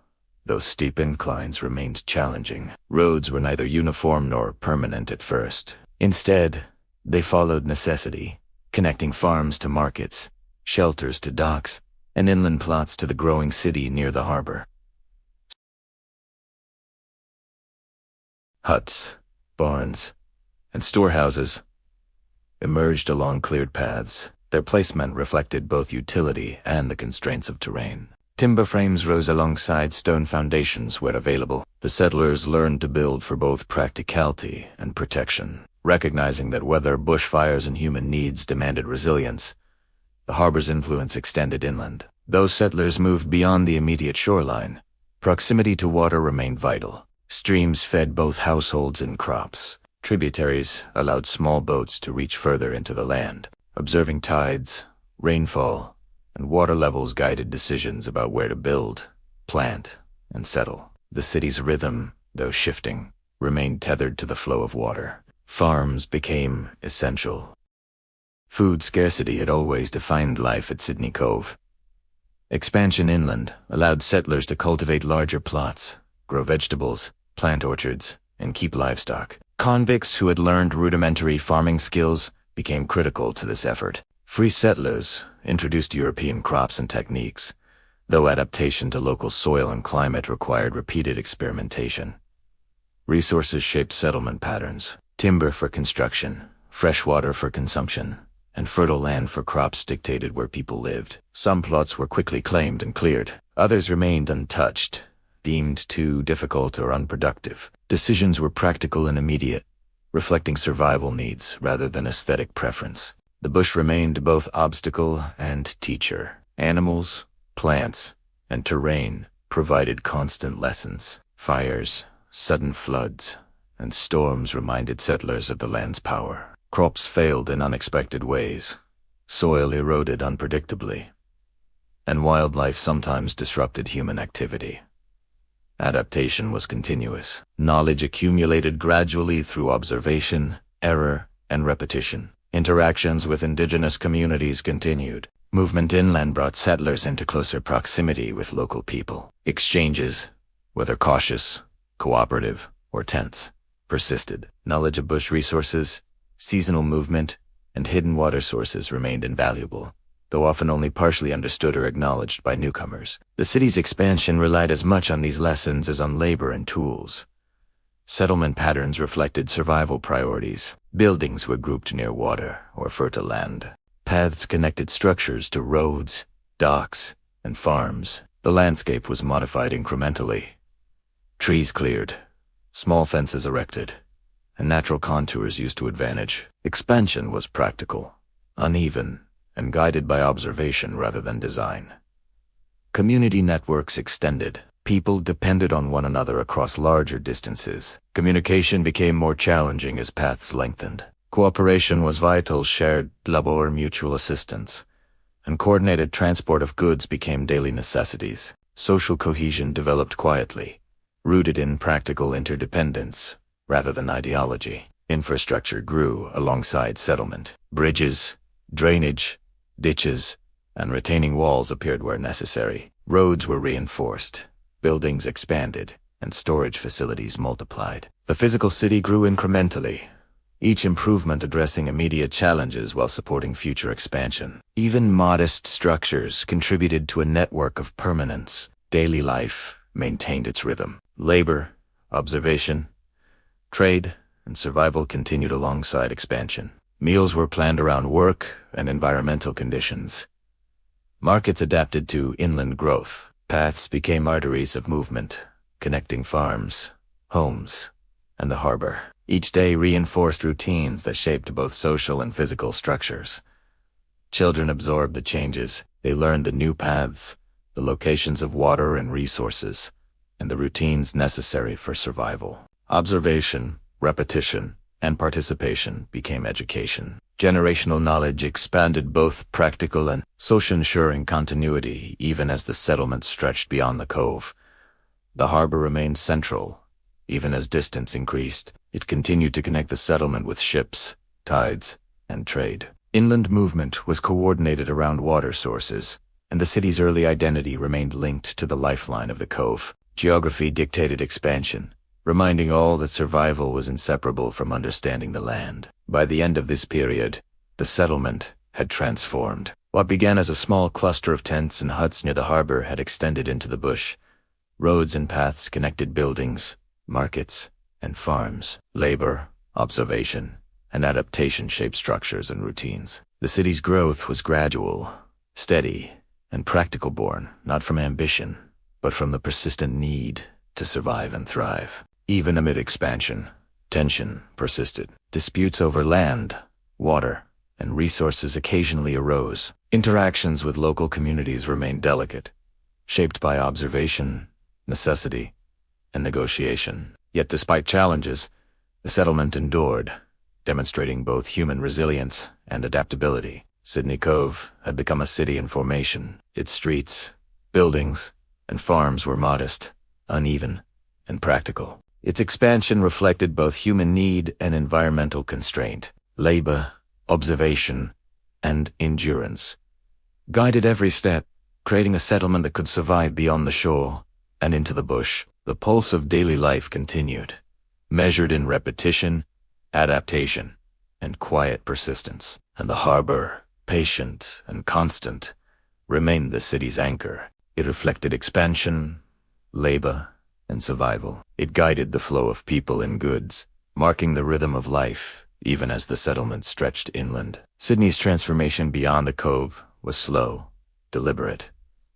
though steep inclines remained challenging. Roads were neither uniform nor permanent at first. Instead, they followed necessity, connecting farms to markets, shelters to docks, and inland plots to the growing city near the harbor. Huts, barns, and storehouses emerged along cleared paths. Their placement reflected both utility and the constraints of terrain. Timber frames rose alongside stone foundations where available. The settlers learned to build for both practicality and protection. Recognizing that weather, bushfires, and human needs demanded resilience, the harbor's influence extended inland. Those settlers moved beyond the immediate shoreline. Proximity to water remained vital. Streams fed both households and crops. Tributaries allowed small boats to reach further into the land. Observing tides, rainfall, and water levels guided decisions about where to build, plant, and settle. The city's rhythm, though shifting, remained tethered to the flow of water. Farms became essential. Food scarcity had always defined life at Sydney Cove. Expansion inland allowed settlers to cultivate larger plots, grow vegetables, plant orchards, and keep livestock. Convicts who had learned rudimentary farming skills became critical to this effort. Free settlers introduced European crops and techniques, though adaptation to local soil and climate required repeated experimentation. Resources shaped settlement patterns: timber for construction, fresh water for consumption, and fertile land for crops dictated where people lived. Some plots were quickly claimed and cleared. Others remained untouched, deemed too difficult or unproductive. Decisions were practical and immediate, reflecting survival needs rather than aesthetic preference. The bush remained both obstacle and teacher. Animals, plants, and terrain provided constant lessons. Fires, sudden floods, and storms reminded settlers of the land's power. Crops failed in unexpected ways. Soil eroded unpredictably, and wildlife sometimes disrupted human activity. Adaptation was continuous. Knowledge accumulated gradually through observation, error, and repetition. Interactions with indigenous communities continued. Movement inland brought settlers into closer proximity with local people. Exchanges, whether cautious, cooperative, or tense, persisted. Knowledge of bush resources, seasonal movement, and hidden water sources remained invaluable, though often only partially understood or acknowledged by newcomers. The city's expansion relied as much on these lessons as on labor and tools. Settlement patterns reflected survival priorities. Buildings were grouped near water or fertile land. Paths connected structures to roads, docks, and farms. The landscape was modified incrementally. Trees cleared, small fences erected, and natural contours used to advantage. Expansion was practical, uneven, and guided by observation rather than design. Community networks extended. People depended on one another across larger distances. Communication became more challenging as paths lengthened. Cooperation was vital. Shared labor, mutual assistance, and coordinated transport of goods became daily necessities. Social cohesion developed quietly, rooted in practical interdependence rather than ideology. Infrastructure grew alongside settlement. Bridges, drainage, ditches, and retaining walls appeared where necessary. Roads were reinforced, buildings expanded, and storage facilities multiplied. The physical city grew incrementally, each improvement addressing immediate challenges while supporting future expansion. Even modest structures contributed to a network of permanence. Daily life maintained its rhythm. Labor, observation, trade, and survival continued alongside expansion. Meals were planned around work and environmental conditions. Markets adapted to inland growth. Paths became arteries of movement, connecting farms, homes, and the harbor. Each day reinforced routines that shaped both social and physical structures. Children absorbed the changes. They learned the new paths, the locations of water and resources, and the routines necessary for survival. Observation, repetition, and participation became education. Generational knowledge expanded both practical and social, ensuring continuity even as the settlement stretched beyond the cove. The harbor remained central. Even as distance increased, it continued to connect the settlement with ships, tides, and trade. Inland movement was coordinated around water sources, and the city's early identity remained linked to the lifeline of the cove. Geography dictated expansion, reminding all that survival was inseparable from understanding the land. By the end of this period, the settlement had transformed. What began as a small cluster of tents and huts near the harbor had extended into the bush. Roads and paths connected buildings, markets, and farms. Labor, observation, and adaptation shaped structures and routines. The city's growth was gradual, steady, and practical, born not from ambition, but from the persistent need to survive and thrive. Even amid expansion, tension persisted. Disputes over land, water, and resources occasionally arose. Interactions with local communities remained delicate, shaped by observation, necessity, and negotiation. Yet despite challenges, the settlement endured, demonstrating both human resilience and adaptability. Sydney Cove had become a city in formation. Its streets, buildings, and farms were modest, uneven, and practical. Its expansion reflected both human need and environmental constraint. Labor, observation, and endurance guided every step, creating a settlement that could survive beyond the shore and into the bush. The pulse of daily life continued, measured in repetition, adaptation, and quiet persistence. And the harbor, patient and constant, remained the city's anchor. It reflected expansion, labor, and survival. It guided the flow of people and goods, marking the rhythm of life, even as the settlement stretched inland. Sydney's transformation beyond the cove was slow, deliberate,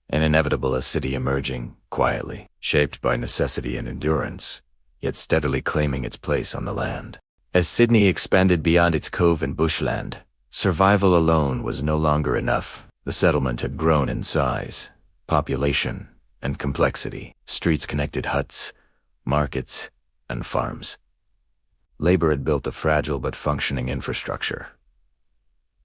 and inevitable, a city emerging quietly, shaped by necessity and endurance, yet steadily claiming its place on the land. As Sydney expanded beyond its cove and bushland, survival alone was no longer enough. The settlement had grown in size, population, and complexity. Streets connected huts, markets, and farms. Labor had built a fragile but functioning infrastructure.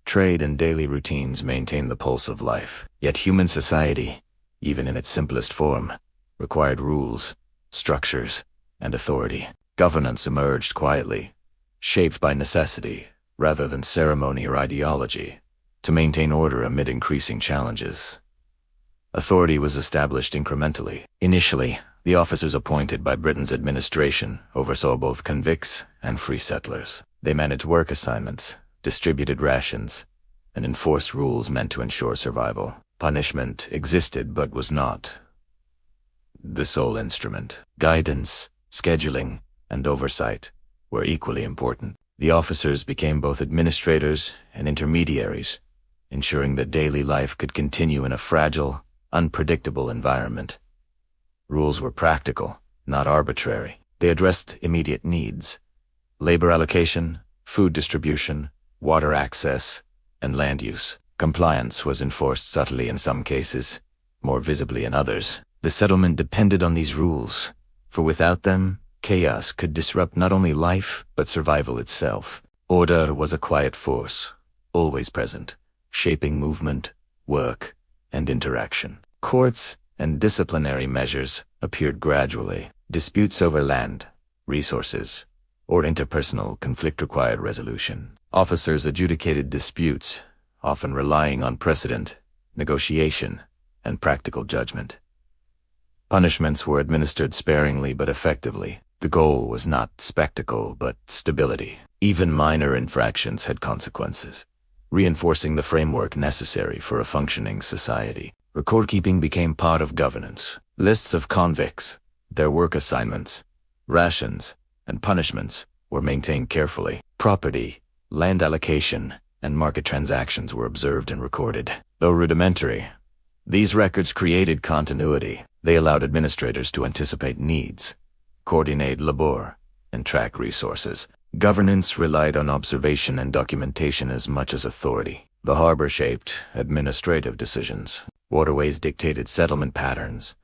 Trade and daily routines maintained the pulse of life. Yet human society, even in its simplest form, required rules, structures, and authority. Governance emerged quietly, shaped by necessity rather than ceremony or ideology, to maintain order amid increasing challenges. Authority was established incrementally. Initially, the officers appointed by Britain's administration oversaw both convicts and free settlers. They managed work assignments, distributed rations, and enforced rules meant to ensure survival. Punishment existed but was not the sole instrument. Guidance, scheduling, and oversight were equally important. The officers became both administrators and intermediaries, ensuring that daily life could continue in a fragile, unpredictable environment. Rules were practical, not arbitrary. They addressed immediate needs: labor allocation, food distribution, water access, and land use. Compliance was enforced subtly in some cases, more visibly in others. The settlement depended on these rules, for without them, chaos could disrupt not only life, but survival itself. Order was a quiet force, always present, shaping movement, work, and interaction. Courts and disciplinary measures appeared gradually. Disputes over land, resources, or interpersonal conflict required resolution. Officers adjudicated disputes, often relying on precedent, negotiation, and practical judgment. Punishments were administered sparingly but effectively. The goal was not spectacle but stability. Even minor infractions had consequences, reinforcing the framework necessary for a functioning society. Record-keeping became part of governance. Lists of convicts, their work assignments, rations, and punishments were maintained carefully. Property, land allocation, and market transactions were observed and recorded. Though rudimentary, These records created continuity. They allowed administrators to anticipate needs, coordinate labor, and track resources. Governance relied on observation and documentation as much as authority. The harbor shaped administrative decisions. Waterways dictated settlement patterns,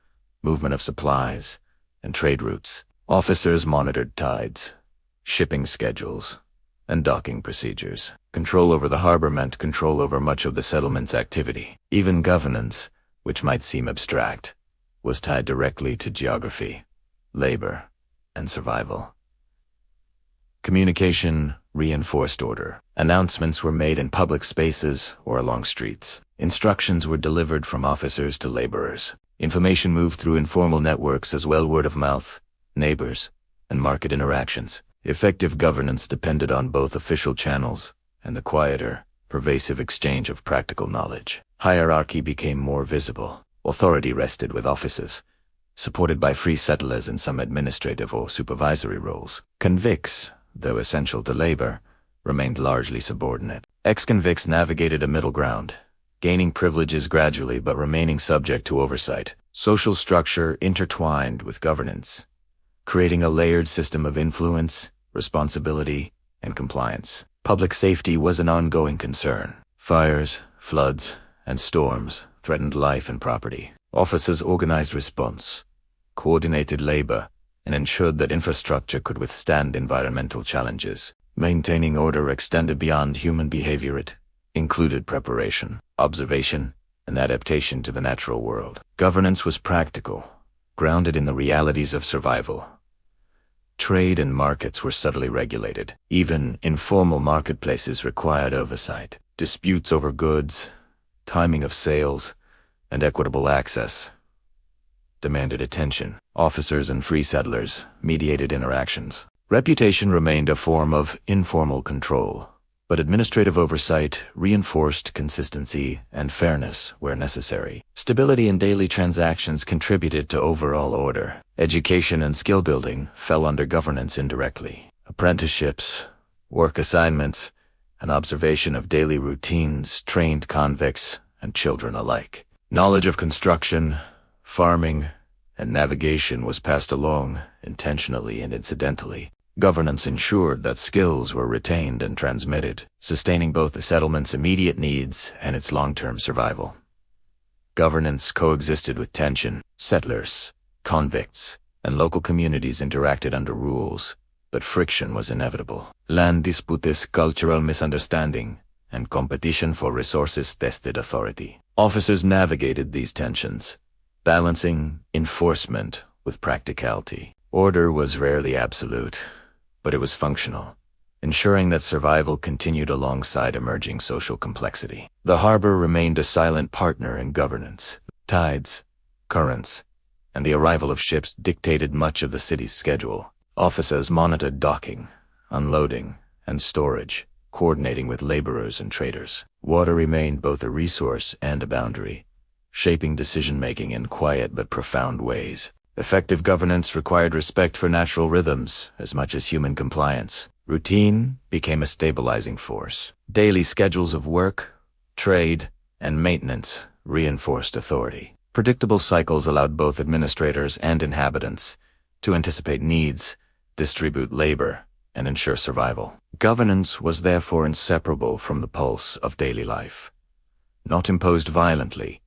movement of supplies, and trade routes. Officers monitored tides, shipping schedules, and docking procedures. Control over the harbor meant control over much of the settlement's activity. Even governance, which might seem abstract, was tied directly to geography, labor, and survival. Communication reinforced order. Announcements were made in public spaces or along streets. Instructions were delivered from officers to laborers. Information moved through informal networks as well, word of mouth, neighbors, and market interactions. Effective governance depended on both official channels and the quieter, pervasive exchange of practical knowledge. Hierarchy became more visible. Authority rested with officers, supported by free settlers in some administrative or supervisory roles. Convicts, though essential to labor, remained largely subordinate. Ex-convicts navigated a middle ground, gaining privileges gradually but remaining subject to oversight. Social structure intertwined with governance, creating a layered system of influence, responsibility, and compliance. Public safety was an ongoing concern. Fires, floods, and storms threatened life and property. Officers organized response, coordinated labor, and ensured that infrastructure could withstand environmental challenges. Maintaining order extended beyond human behavior. It included preparation, observation, and adaptation to the natural world. Governance was practical, grounded in the realities of survival. Trade and markets were subtly regulated. Even informal marketplaces required oversight. Disputes over goods, timing of sales, and equitable access demanded attention. Officers and free settlers mediated interactions. Reputation remained a form of informal control, but administrative oversight reinforced consistency and fairness where necessary. Stability in daily transactions contributed to overall order. Education and skill building fell under governance indirectly. Apprenticeships, work assignments, and observation of daily routines trained convicts and children alike. Knowledge of construction, farming, and navigation was passed along intentionally and incidentally. Governance ensured that skills were retained and transmitted, sustaining both the settlement's immediate needs and its long-term survival. Governance coexisted with tension. Settlers, convicts, and local communities interacted under rules, but friction was inevitable. Land disputes, cultural misunderstanding, and competition for resources tested authority. Officers navigated these tensions, balancing enforcement with practicality. Order was rarely absolute, but it was functional, ensuring that survival continued alongside emerging social complexity. The harbor remained a silent partner in governance. Tides, currents, and the arrival of ships dictated much of the city's schedule. Officers monitored docking, unloading, and storage, coordinating with laborers and traders. Water remained both a resource and a boundary, shaping decision-making in quiet but profound ways. Effective governance required respect for natural rhythms as much as human compliance. Routine became a stabilizing force. Daily schedules of work, trade, and maintenance reinforced authority. Predictable cycles allowed both administrators and inhabitants to anticipate needs, distribute labor, and ensure survival. Governance was therefore inseparable from the pulse of daily life. Not imposed violently,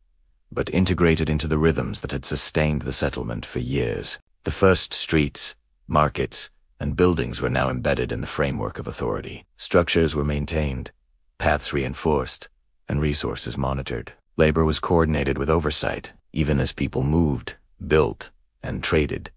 but integrated into the rhythms that had sustained the settlement for years. The first streets, markets, and buildings were now embedded in the framework of authority. Structures were maintained, paths reinforced, and resources monitored. Labor was coordinated with oversight. Even as people moved, built, and traded,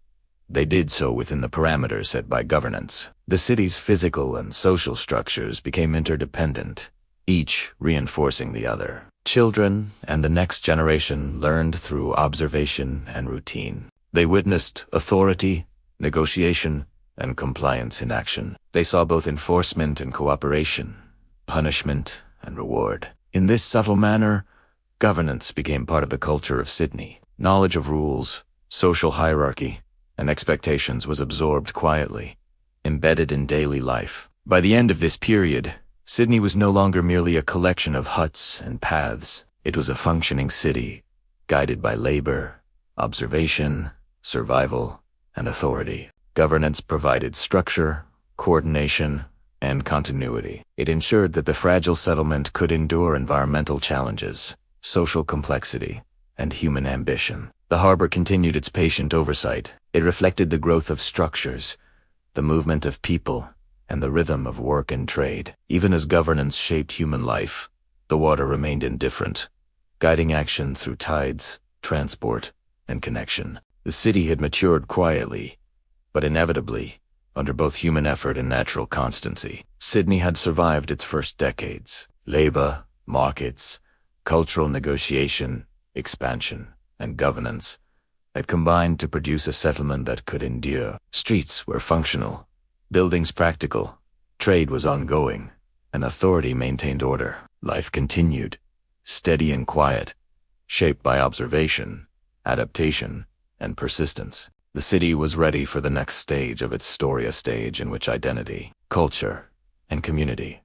they did so within the parameters set by governance. The city's physical and social structures became interdependent, each reinforcing the other. Children and the next generation learned through observation and routine. They witnessed authority, negotiation, and compliance in action. They saw both enforcement and cooperation, punishment and reward. In this subtle manner, governance became part of the culture of Sydney. Knowledge of rules, social hierarchy, and expectations was absorbed quietly, embedded in daily life. By the end of this period, Sydney was no longer merely a collection of huts and paths. It was a functioning city, guided by labor, observation, survival, and authority. Governance provided structure, coordination, and continuity. It ensured that the fragile settlement could endure environmental challenges, social complexity, and human ambition. The harbor continued its patient oversight. It reflected the growth of structures, the movement of people, and the rhythm of work and trade. Even as governance shaped human life, the water remained indifferent, guiding action through tides, transport, and connection. The city had matured quietly, but inevitably, under both human effort and natural constancy. Sydney had survived its first decades. Labor, markets, cultural negotiation, expansion, and governance had combined to produce a settlement that could endure. Streets were functional, buildings practical, trade was ongoing, and authority maintained order. Life continued, steady and quiet, shaped by observation, adaptation, and persistence. The city was ready for the next stage of its story, a stage in which identity, culture, and community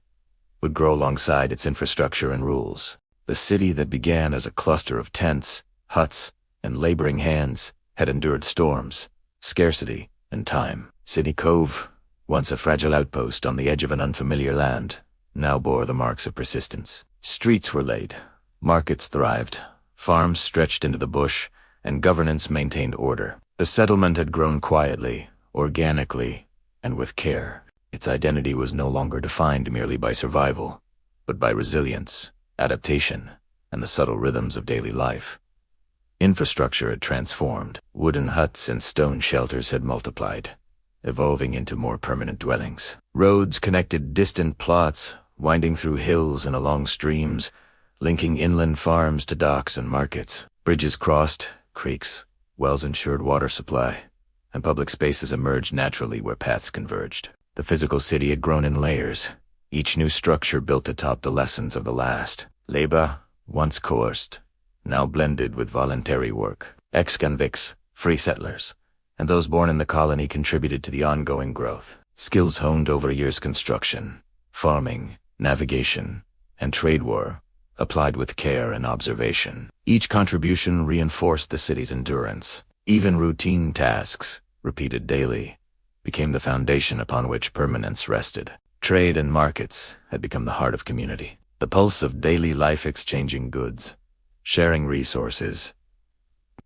would grow alongside its infrastructure and rules. The city that began as a cluster of tents, huts, and laboring hands had endured storms, scarcity, and time. Sydney Cove, once a fragile outpost on the edge of an unfamiliar land, now bore the marks of persistence. Streets were laid, markets thrived, farms stretched into the bush, and governance maintained order. The settlement had grown quietly, organically, and with care. Its identity was no longer defined merely by survival, but by resilience, adaptation, and the subtle rhythms of daily life. Infrastructure had transformed. Wooden huts and stone shelters had multiplied, evolving into more permanent dwellings. Roads connected distant plots, winding through hills and along streams, linking inland farms to docks and markets. Bridges crossed, creeks, wells ensured water supply, and public spaces emerged naturally where paths converged. The physical city had grown in layers, each new structure built atop the lessons of the last. Labor, once coerced, now blended with voluntary work. Ex-convicts, free settlers, and those born in the colony contributed to the ongoing growth. Skills honed over years: construction, farming, navigation, and trade were applied with care and observation. Each contribution reinforced the city's endurance. Even routine tasks, repeated daily, became the foundation upon which permanence rested. Trade and markets had become the heart of community, the pulse of daily life, exchanging goods, sharing resources,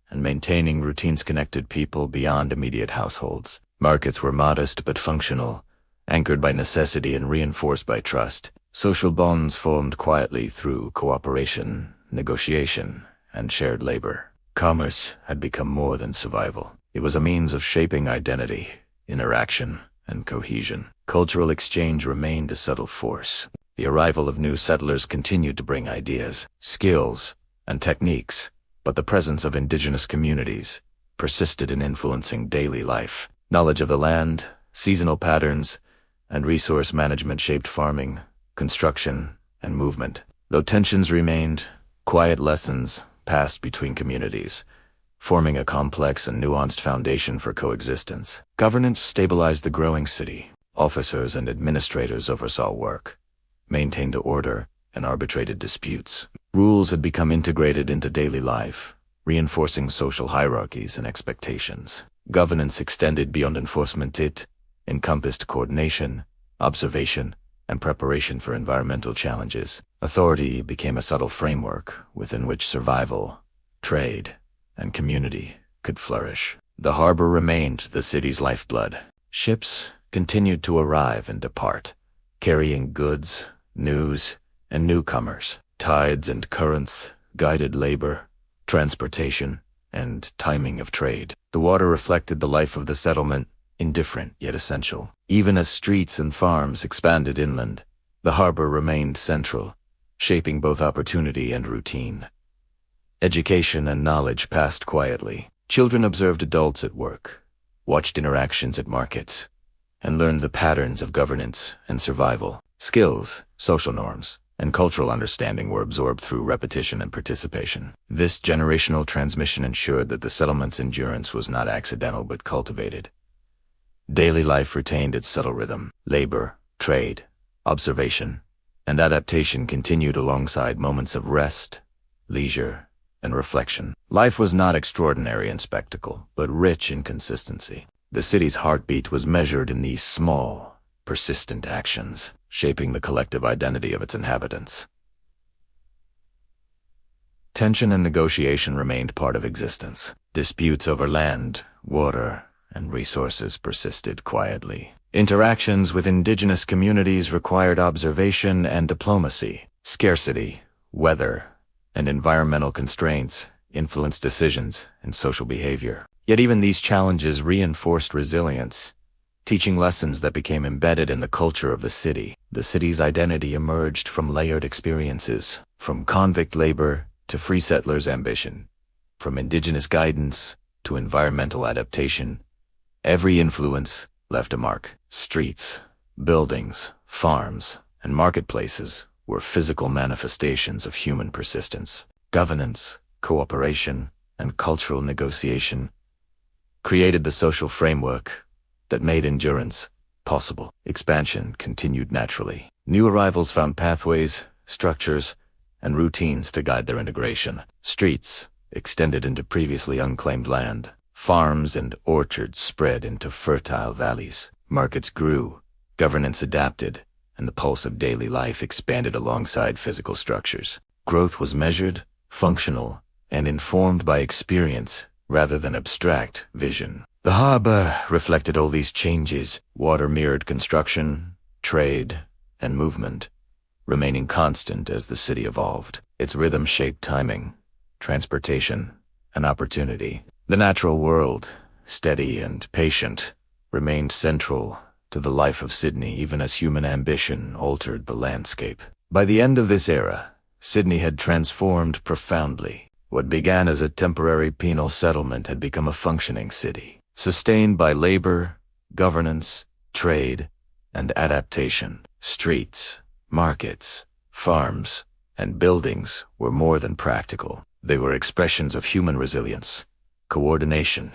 and maintaining routines connected people beyond immediate households. Markets were modest but functional, anchored by necessity and reinforced by trust. Social bonds formed quietly through cooperation, negotiation, and shared labor. Commerce had become more than survival. It was a means of shaping identity, interaction, and cohesion. Cultural exchange remained a subtle force. The arrival of new settlers continued to bring ideas, skills, and techniques, but the presence of indigenous communities persisted in influencing daily life. Knowledge of the land, seasonal patterns, and resource management shaped farming, construction, and movement. Though tensions remained, quiet lessons passed between communities, forming a complex and nuanced foundation for coexistence. Governance stabilized the growing city. Officers and administrators oversaw work, maintained order, and arbitrated disputes. Rules had become integrated into daily life, reinforcing social hierarchies and expectations. Governance extended beyond enforcement. It encompassed coordination, observation, and preparation for environmental challenges. Authority became a subtle framework within which survival, trade, and community could flourish. The harbor remained the city's lifeblood. Ships continued to arrive and depart, carrying goods, news, and newcomers. Tides and currents guided labor, transportation, and timing of trade. The water reflected the life of the settlement, indifferent yet essential. Even as streets and farms expanded inland, the harbor remained central, shaping both opportunity and routine. Education and knowledge passed quietly. Children observed adults at work, watched interactions at markets, and learned the patterns of governance and survival. Skills, social norms, and cultural understanding were absorbed through repetition and participation. This generational transmission ensured that the settlement's endurance was not accidental but cultivated. Daily life retained its subtle rhythm. Labor, trade, observation, and adaptation continued alongside moments of rest, leisure, and reflection. Life was not extraordinary in spectacle, but rich in consistency. The city's heartbeat was measured in these small, persistent actions, shaping the collective identity of its inhabitants. Tension and negotiation remained part of existence. Disputes over land, water, and resources persisted quietly. Interactions with indigenous communities required observation and diplomacy. Scarcity, weather, and environmental constraints influenced decisions and social behavior. Yet even these challenges reinforced resilience, teaching lessons that became embedded in the culture of the city. The city's identity emerged from layered experiences, from convict labor to free settlers' ambition, from indigenous guidance to environmental adaptation. Every influence left a mark. Streets, buildings, farms, and marketplaces were physical manifestations of human persistence. Governance, cooperation, and cultural negotiation created the social framework that made endurance possible. Expansion continued naturally. New arrivals found pathways, structures, and routines to guide their integration. Streets extended into previously unclaimed land. Farms and orchards spread into fertile valleys. Markets grew, governance adapted, and the pulse of daily life expanded alongside physical structures. Growth was measured, functional, and informed by experience rather than abstract vision. The harbor reflected all these changes. Water mirrored construction, trade, and movement, remaining constant as the city evolved. Its rhythm shaped timing, transportation, and opportunity. The natural world, steady and patient, remained central to the life of Sydney even as human ambition altered the landscape. By the end of this era, Sydney had transformed profoundly. What began as a temporary penal settlement had become a functioning city, sustained by labor, governance, trade, and adaptation. Streets, markets, farms, and buildings were more than practical. They were expressions of human resilience, coordination,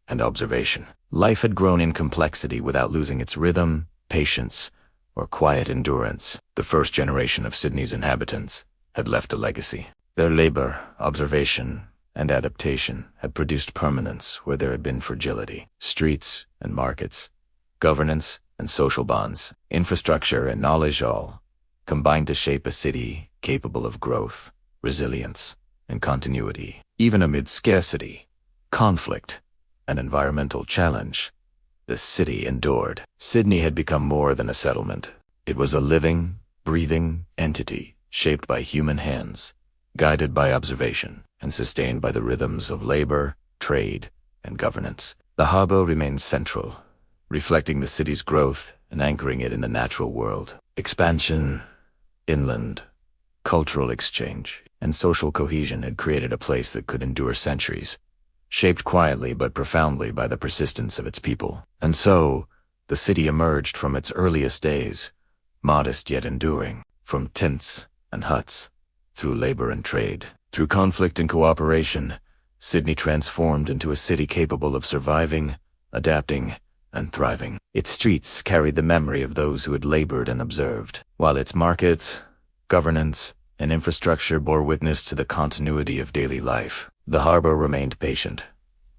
and observation. Life had grown in complexity without losing its rhythm, patience, or quiet endurance. The first generation of Sydney's inhabitants had left a legacy. Their labor, observation, and adaptation had produced permanence where there had been fragility. Streets and markets, governance and social bonds, infrastructure and knowledge all combined to shape a city capable of growth, resilience, and continuity. Even amid scarcity, conflict, and environmental challenge, the city endured. Sydney had become more than a settlement. It was a living, breathing entity shaped by human hands, guided by observation, and sustained by the rhythms of labor, trade, and governance. The harbor remained central, reflecting the city's growth and anchoring it in the natural world. Expansion, inland, cultural exchange, and social cohesion had created a place that could endure centuries, shaped quietly but profoundly by the persistence of its people. And so, the city emerged from its earliest days, modest yet enduring, from tents and huts, through labor and trade. Through conflict and cooperation, Sydney transformed into a city capable of surviving, adapting, and thriving. Its streets carried the memory of those who had labored and observed, while its markets, governance, and infrastructure bore witness to the continuity of daily life. The harbor remained patient,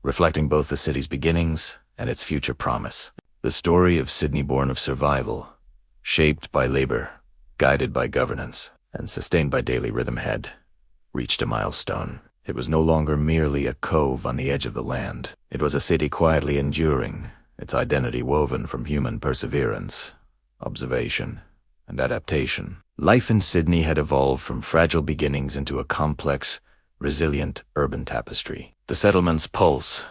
reflecting both the city's beginnings and its future promise. The story of Sydney born of survival, shaped by labor, guided by governance, and sustained by daily rhythm had reached a milestone. It was no longer merely a cove on the edge of the land. It was a city quietly enduring, its identity woven from human perseverance, observation, and adaptation. Life in Sydney had evolved from fragile beginnings into a complex, resilient urban tapestry. The settlement's pulse,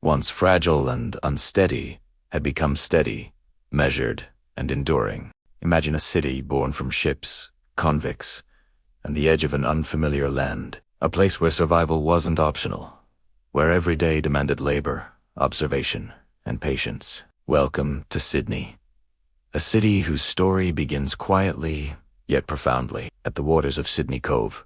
once fragile and unsteady, had become steady, measured, and enduring. Imagine a city born from ships, convicts, and the edge of an unfamiliar land, a place where survival wasn't optional, where every day demanded labor, observation, and patience. Welcome to Sydney, a city whose story begins quietly, yet profoundly, at the waters of Sydney Cove.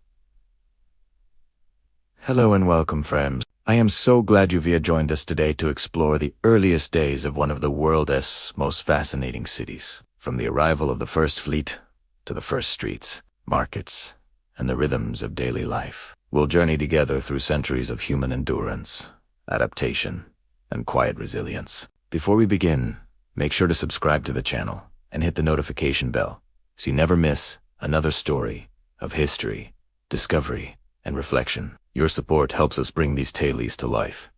Hello and welcome, friends. I am so glad you've joined us today to explore the earliest days of one of the world's most fascinating cities. From the arrival of the first fleet to the first streets, markets, and the rhythms of daily life. We'll journey together through centuries of human endurance, adaptation, and quiet resilience. Before we begin, make sure to subscribe to the channel and hit the notification bell so you never miss another story of history, discovery, and reflection. Your support helps us bring these tales to life,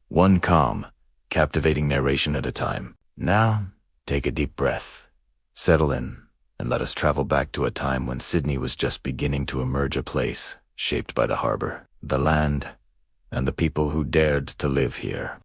one calm, captivating narration at a time. Now, take a deep breath, settle in, and let us travel back to a time when Sydney was just beginning to emerge, a place shaped by the harbor, the land, and the people who dared to live here.